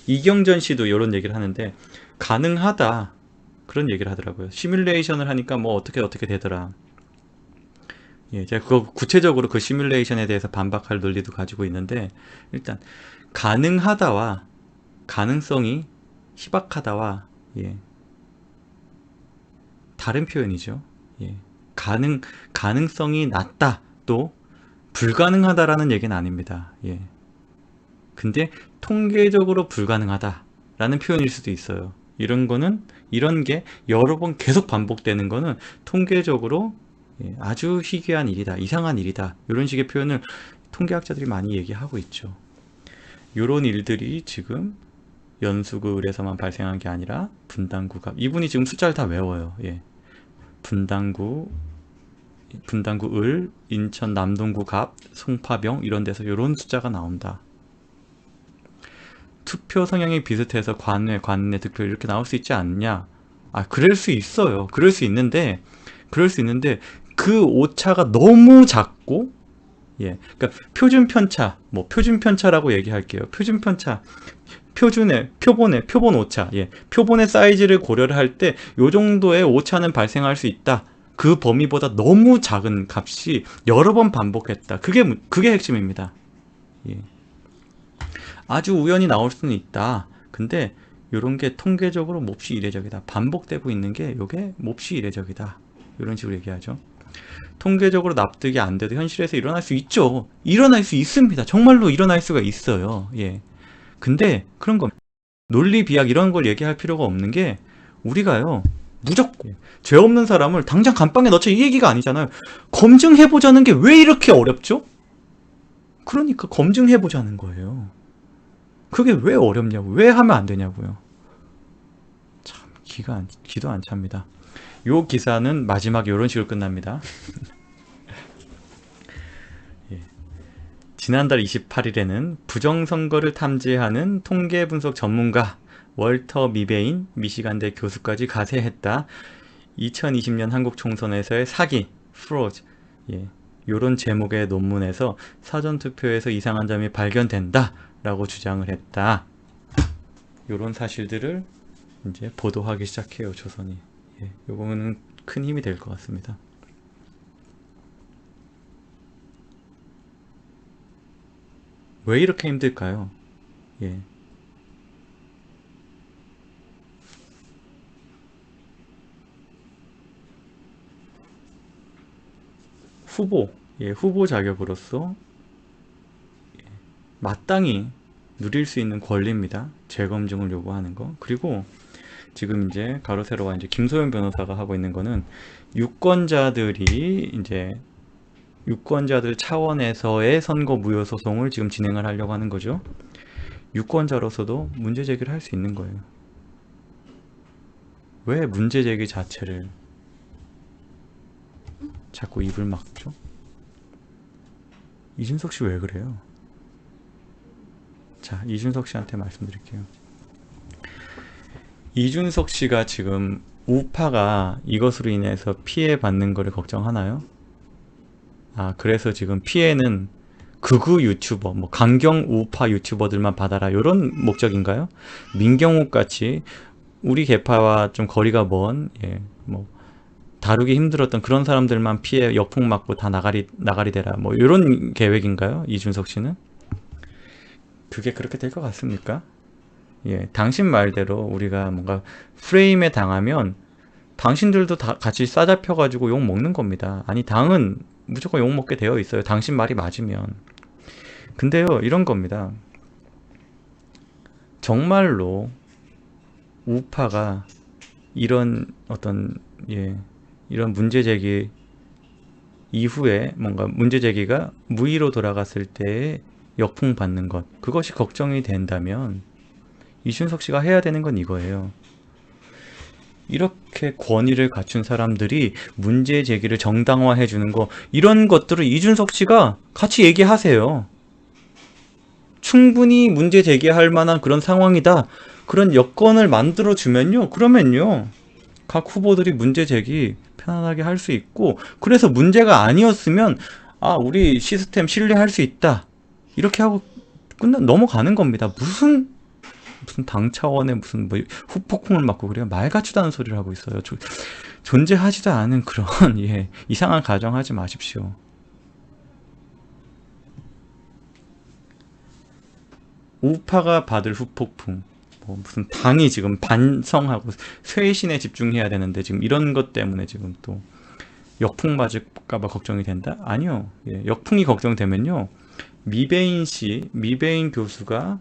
이경전 씨도 이런 얘기를 하는데, 가능하다. 그런 얘기를 하더라고요. 시뮬레이션을 하니까 뭐 어떻게 되더라. 예, 제가 그거 구체적으로 그 시뮬레이션에 대해서 반박할 논리도 가지고 있는데, 일단, 가능하다와 가능성이 희박하다와, 예, 다른 표현이죠. 예, 가능성이 낮다. 또, 불가능하다라는 얘기는 아닙니다. 예. 근데 통계적으로 불가능하다라는 표현일 수도 있어요. 이런 게 여러 번 계속 반복되는 거는 통계적으로 아주 희귀한 일이다, 이상한 일이다, 이런 식의 표현을 통계학자들이 많이 얘기하고 있죠. 이런 일들이 지금 연수구 을에서만 발생한 게 아니라 분당구 갑, 이분이 지금 숫자를 다 외워요. 예. 분당구 을, 인천 남동구 갑, 송파병 이런 데서 이런 숫자가 나온다. 투표 성향이 비슷해서 관내 득표 이렇게 나올 수 있지 않냐? 아, 그럴 수 있어요. 그럴 수 있는데 그 오차가 너무 작고, 예, 그러니까 표준 편차, 뭐 표준 편차라고 얘기할게요. 표준 편차, 표본 오차, 예, 표본의 사이즈를 고려를 할 때 요 정도의 오차는 발생할 수 있다. 그 범위보다 너무 작은 값이 여러 번 반복했다. 그게 핵심입니다. 예. 아주 우연히 나올 수는 있다. 근데 이런 게 통계적으로 몹시 이례적이다. 반복되고 있는 게 이게 몹시 이례적이다. 이런 식으로 얘기하죠. 통계적으로 납득이 안 돼도 현실에서 일어날 수 있죠. 일어날 수 있습니다. 정말로 일어날 수가 있어요. 예. 근데 그런 거 논리 비약 이런 걸 얘기할 필요가 없는 게, 우리가요, 무조건 죄 없는 사람을 당장 감방에 넣자 이 얘기가 아니잖아요. 검증해보자는 게 왜 이렇게 어렵죠? 그러니까 검증해보자는 거예요. 그게 왜 어렵냐고, 왜 하면 안 되냐고요. 참 기도 안 찹니다. 요 기사는 마지막 이런 식으로 끝납니다. 예. 지난달 28일에는 부정선거를 탐지하는 통계 분석 전문가 월터 미베인 미시간대 교수까지 가세했다. 2020년 한국 총선에서의 사기, 프로드, 예, 요런 제목의 논문에서 사전투표에서 이상한 점이 발견된다 라고 주장을 했다. 요런 사실들을 이제 보도하기 시작해요, 조선이. 예, 요거는 큰 힘이 될 것 같습니다. 왜 이렇게 힘들까요? 예. 후보 자격으로서 마땅히 누릴 수 있는 권리입니다. 재검증을 요구하는 거. 그리고 지금 이제 가로 세로와 이제 김소연 변호사가 하고 있는 거는 유권자들 차원에서의 선거 무효 소송을 지금 진행을 하려고 하는 거죠. 유권자로서도 문제 제기를 할 수 있는 거예요. 왜 문제 제기 자체를 자꾸 입을 막죠? 이준석 씨 왜 그래요? 자, 이준석 씨한테 말씀드릴게요. 이준석 씨가 지금 우파가 이것으로 인해서 피해 받는 거를 걱정하나요? 아, 그래서 지금 피해는 극우 유튜버, 뭐 강경 우파 유튜버들만 받아라, 이런 목적인가요? 민경욱 같이 우리 계파와 좀 거리가 먼, 뭐 다루기 힘들었던 그런 사람들만 피해 역풍 맞고 다 나가리 되라, 뭐 이런 계획인가요? 이준석 씨는? 그게 그렇게 될 것 같습니까? 예, 당신 말대로 우리가 뭔가 프레임에 당하면 당신들도 다 같이 싸잡혀가지고 욕 먹는 겁니다. 아니, 당은 무조건 욕 먹게 되어 있어요. 당신 말이 맞으면. 근데요, 이런 겁니다. 정말로 우파가 이런 이런 문제 제기 이후에 뭔가 문제 제기가 무의로 돌아갔을 때 역풍 받는 것, 그것이 걱정이 된다면 이준석 씨가 해야 되는 건 이거예요. 이렇게 권위를 갖춘 사람들이 문제 제기를 정당화해 주는 거, 이런 것들을 이준석 씨가 같이 얘기하세요. 충분히 문제 제기할 만한 그런 상황이다. 그런 여건을 만들어 주면요. 그러면요. 각 후보들이 문제 제기 편안하게 할 수 있고, 그래서 문제가 아니었으면 아, 우리 시스템 신뢰할 수 있다. 이렇게 하고 넘어가는 겁니다. 무슨 당 차원의 무슨 뭐 후폭풍을 맞고 그래요. 말 같지도 않은 소리를 하고 있어요. 존재하지도 않은 그런 예, 이상한 가정하지 마십시오. 우파가 받을 후폭풍. 뭐 무슨 당이 지금 반성하고 쇄신에 집중해야 되는데 지금 이런 것 때문에 지금 또 역풍 맞을까봐 걱정이 된다? 아니요. 예, 역풍이 걱정되면요. 미베인 교수가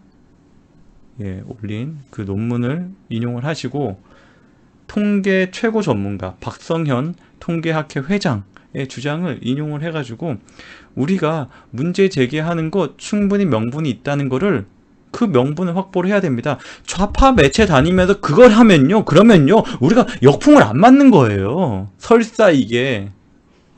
예, 올린 그 논문을 인용을 하시고 통계 최고 전문가 박성현 통계학회 회장의 주장을 인용을 해가지고 우리가 문제 제기하는 것 충분히 명분이 있다는 거를 그 명분을 확보를 해야 됩니다. 좌파 매체 다니면서 그걸 하면요, 그러면요, 우리가 역풍을 안 맞는 거예요. 설사 이게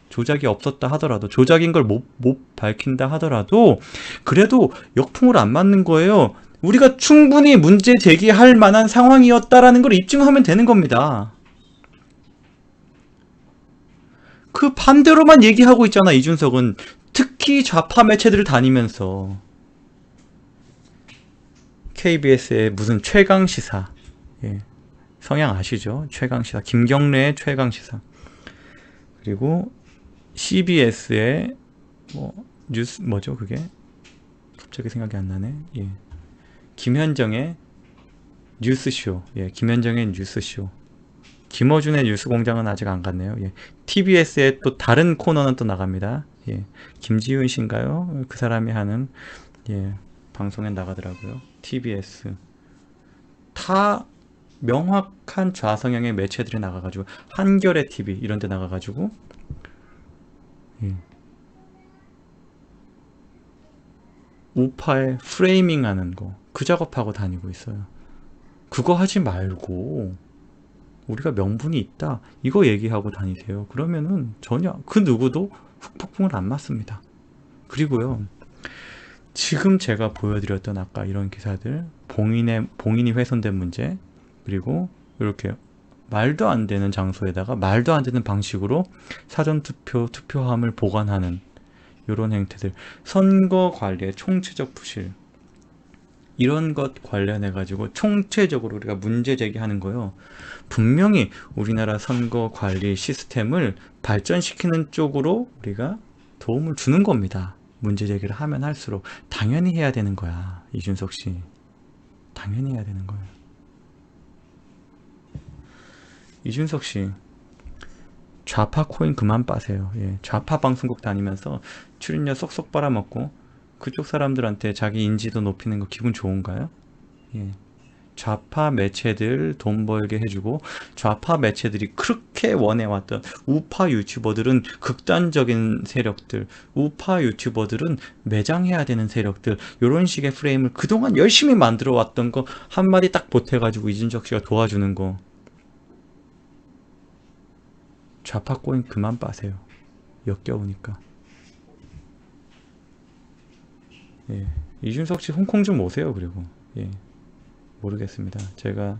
조작이 없었다 하더라도, 조작인 걸 못 밝힌다 하더라도, 그래도 역풍을 안 맞는 거예요. 우리가 충분히 문제 제기할 만한 상황이었다라는 걸 입증하면 되는 겁니다. 그 반대로만 얘기하고 있잖아, 이준석은. 특히 좌파 매체들을 다니면서. KBS의 무슨 최강시사. 예. 성향 아시죠? 최강시사. 김경래의 최강시사. 그리고 CBS의 뭐 뉴스 뭐죠 그게? 갑자기 생각이 안 나네. 예. 김현정의 뉴스쇼. 예. 김현정의 뉴스쇼. 김어준의 뉴스공장은 아직 안 갔네요. 예. TBS의 또 다른 코너는 또 나갑니다. 예. 김지훈 씨인가요? 그 사람이 하는 예. 방송에 나가더라고요. TBS. 다 명확한 좌성향의 매체들이 나가가지고 한겨레 TV 이런 데 나가가지고 예. 우파에 프레이밍 하는 거 그 작업하고 다니고 있어요. 그거 하지 말고 우리가 명분이 있다 이거 얘기하고 다니세요. 그러면은 전혀 그 누구도 후폭풍을 안 맞습니다. 그리고요, 지금 제가 보여드렸던 아까 이런 기사들, 봉인이 훼손된 문제, 그리고 이렇게 말도 안 되는 장소에다가 말도 안 되는 방식으로 사전투표 투표함을 보관하는 이런 행태들, 선거 관리의 총체적 부실, 이런 것 관련해 가지고 총체적으로 우리가 문제 제기하는 거요. 분명히 우리나라 선거 관리 시스템을 발전시키는 쪽으로 우리가 도움을 주는 겁니다. 문제 제기를 하면 할수록 당연히 해야 되는 거야. 이준석 씨. 당연히 해야 되는 거예요. 이준석 씨. 좌파 코인 그만 빠세요. 예, 좌파 방송국 다니면서 출연료 쏙쏙 빨아먹고 그쪽 사람들한테 자기 인지도 높이는 거 기분 좋은가요? 예. 좌파 매체들 돈 벌게 해주고 좌파 매체들이 그렇게 원해왔던 우파 유튜버들은 극단적인 세력들, 우파 유튜버들은 매장해야 되는 세력들, 이런 식의 프레임을 그동안 열심히 만들어 왔던 거 한마디 딱 보태가지고 이준석 씨가 도와주는 거, 좌파 코인 그만 빠세요. 역겨우니까. 예. 이준석 씨 홍콩 좀 오세요. 그리고 예. 모르겠습니다. 제가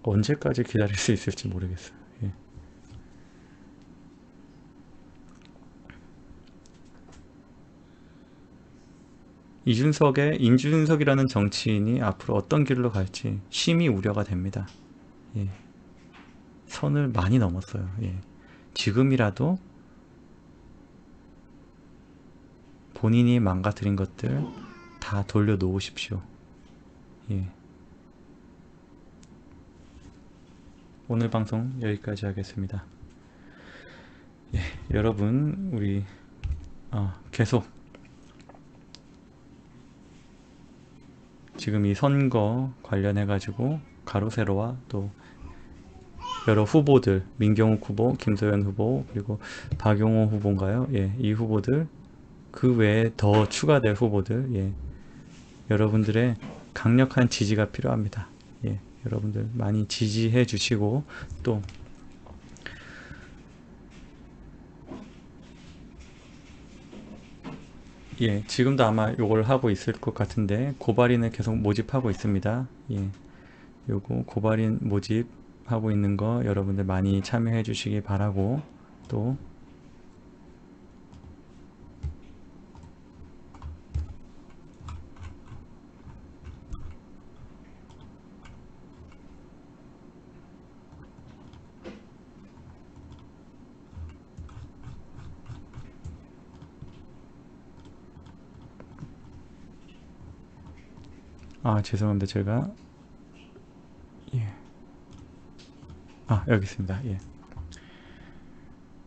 언제까지 기다릴 수 있을지 모르겠어요. 예. 이준석이라는 정치인이 앞으로 어떤 길로 갈지 심히 우려가 됩니다. 예. 선을 많이 넘었어요. 예. 지금이라도 본인이 망가뜨린 것들 다 돌려놓으십시오. 예. 오늘 방송 여기까지 하겠습니다. 예. 여러분, 우리 계속 지금 이 선거 관련해 가지고 가로세로와 또 여러 후보들, 민경욱 후보, 김소연 후보, 그리고 박용호 후보인가요? 예, 이 후보들, 그 외에 더 추가될 후보들, 예, 여러분들의 강력한 지지가 필요합니다. 예, 여러분들 많이 지지해 주시고, 또 예, 지금도 아마 요걸 하고 있을 것 같은데 고발인을 계속 모집하고 있습니다. 예, 요거 고발인 모집하고 있는 거 여러분들 많이 참여해 주시기 바라고, 또 죄송합니다. 제가 예, 여기 있습니다. 예.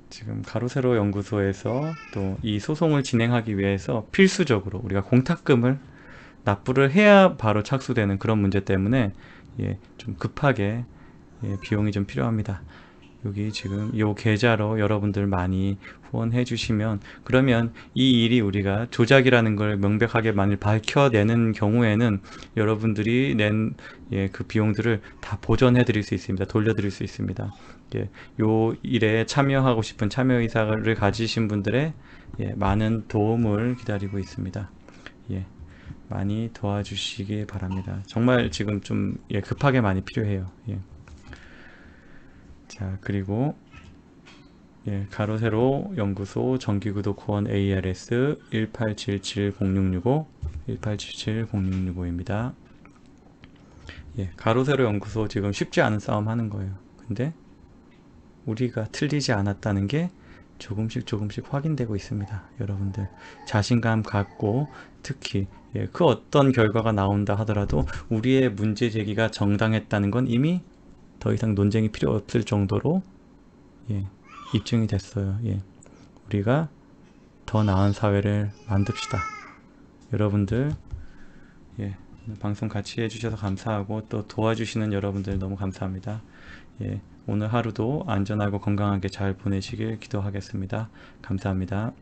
지금 가로세로 연구소에서 또 이 소송을 진행하기 위해서 필수적으로 우리가 공탁금을 납부를 해야 바로 착수되는 그런 문제 때문에 예, 좀 급하게 예, 비용이 좀 필요합니다. 여기 지금 이 계좌로 여러분들 많이 후원해 주시면, 그러면 이 일이 우리가 조작이라는 걸 명백하게 만일 밝혀내는 경우에는 여러분들이 낸 예, 그 비용들을 다 보전해 드릴 수 있습니다. 돌려 드릴 수 있습니다. 예, 요 일에 참여하고 싶은 참여 의사를 가지신 분들의 예, 많은 도움을 기다리고 있습니다. 예, 많이 도와주시기 바랍니다. 정말 지금 좀 예, 급하게 많이 필요해요. 예. 자, 그리고 예, 가로세로 연구소 정기구독 후원 ARS 18770665 18770665입니다. 예, 가로세로 연구소 지금 쉽지 않은 싸움 하는 거예요. 근데 우리가 틀리지 않았다는 게 조금씩 확인되고 있습니다. 여러분들 자신감 갖고, 특히 예, 그 어떤 결과가 나온다 하더라도 우리의 문제 제기가 정당했다는 건 이미 더 이상 논쟁이 필요 없을 정도로 예, 입증이 됐어요. 예, 우리가 더 나은 사회를 만듭시다. 여러분들 예, 방송 같이 해주셔서 감사하고, 또 도와주시는 여러분들 너무 감사합니다. 예, 오늘 하루도 안전하고 건강하게 잘 보내시길 기도하겠습니다. 감사합니다.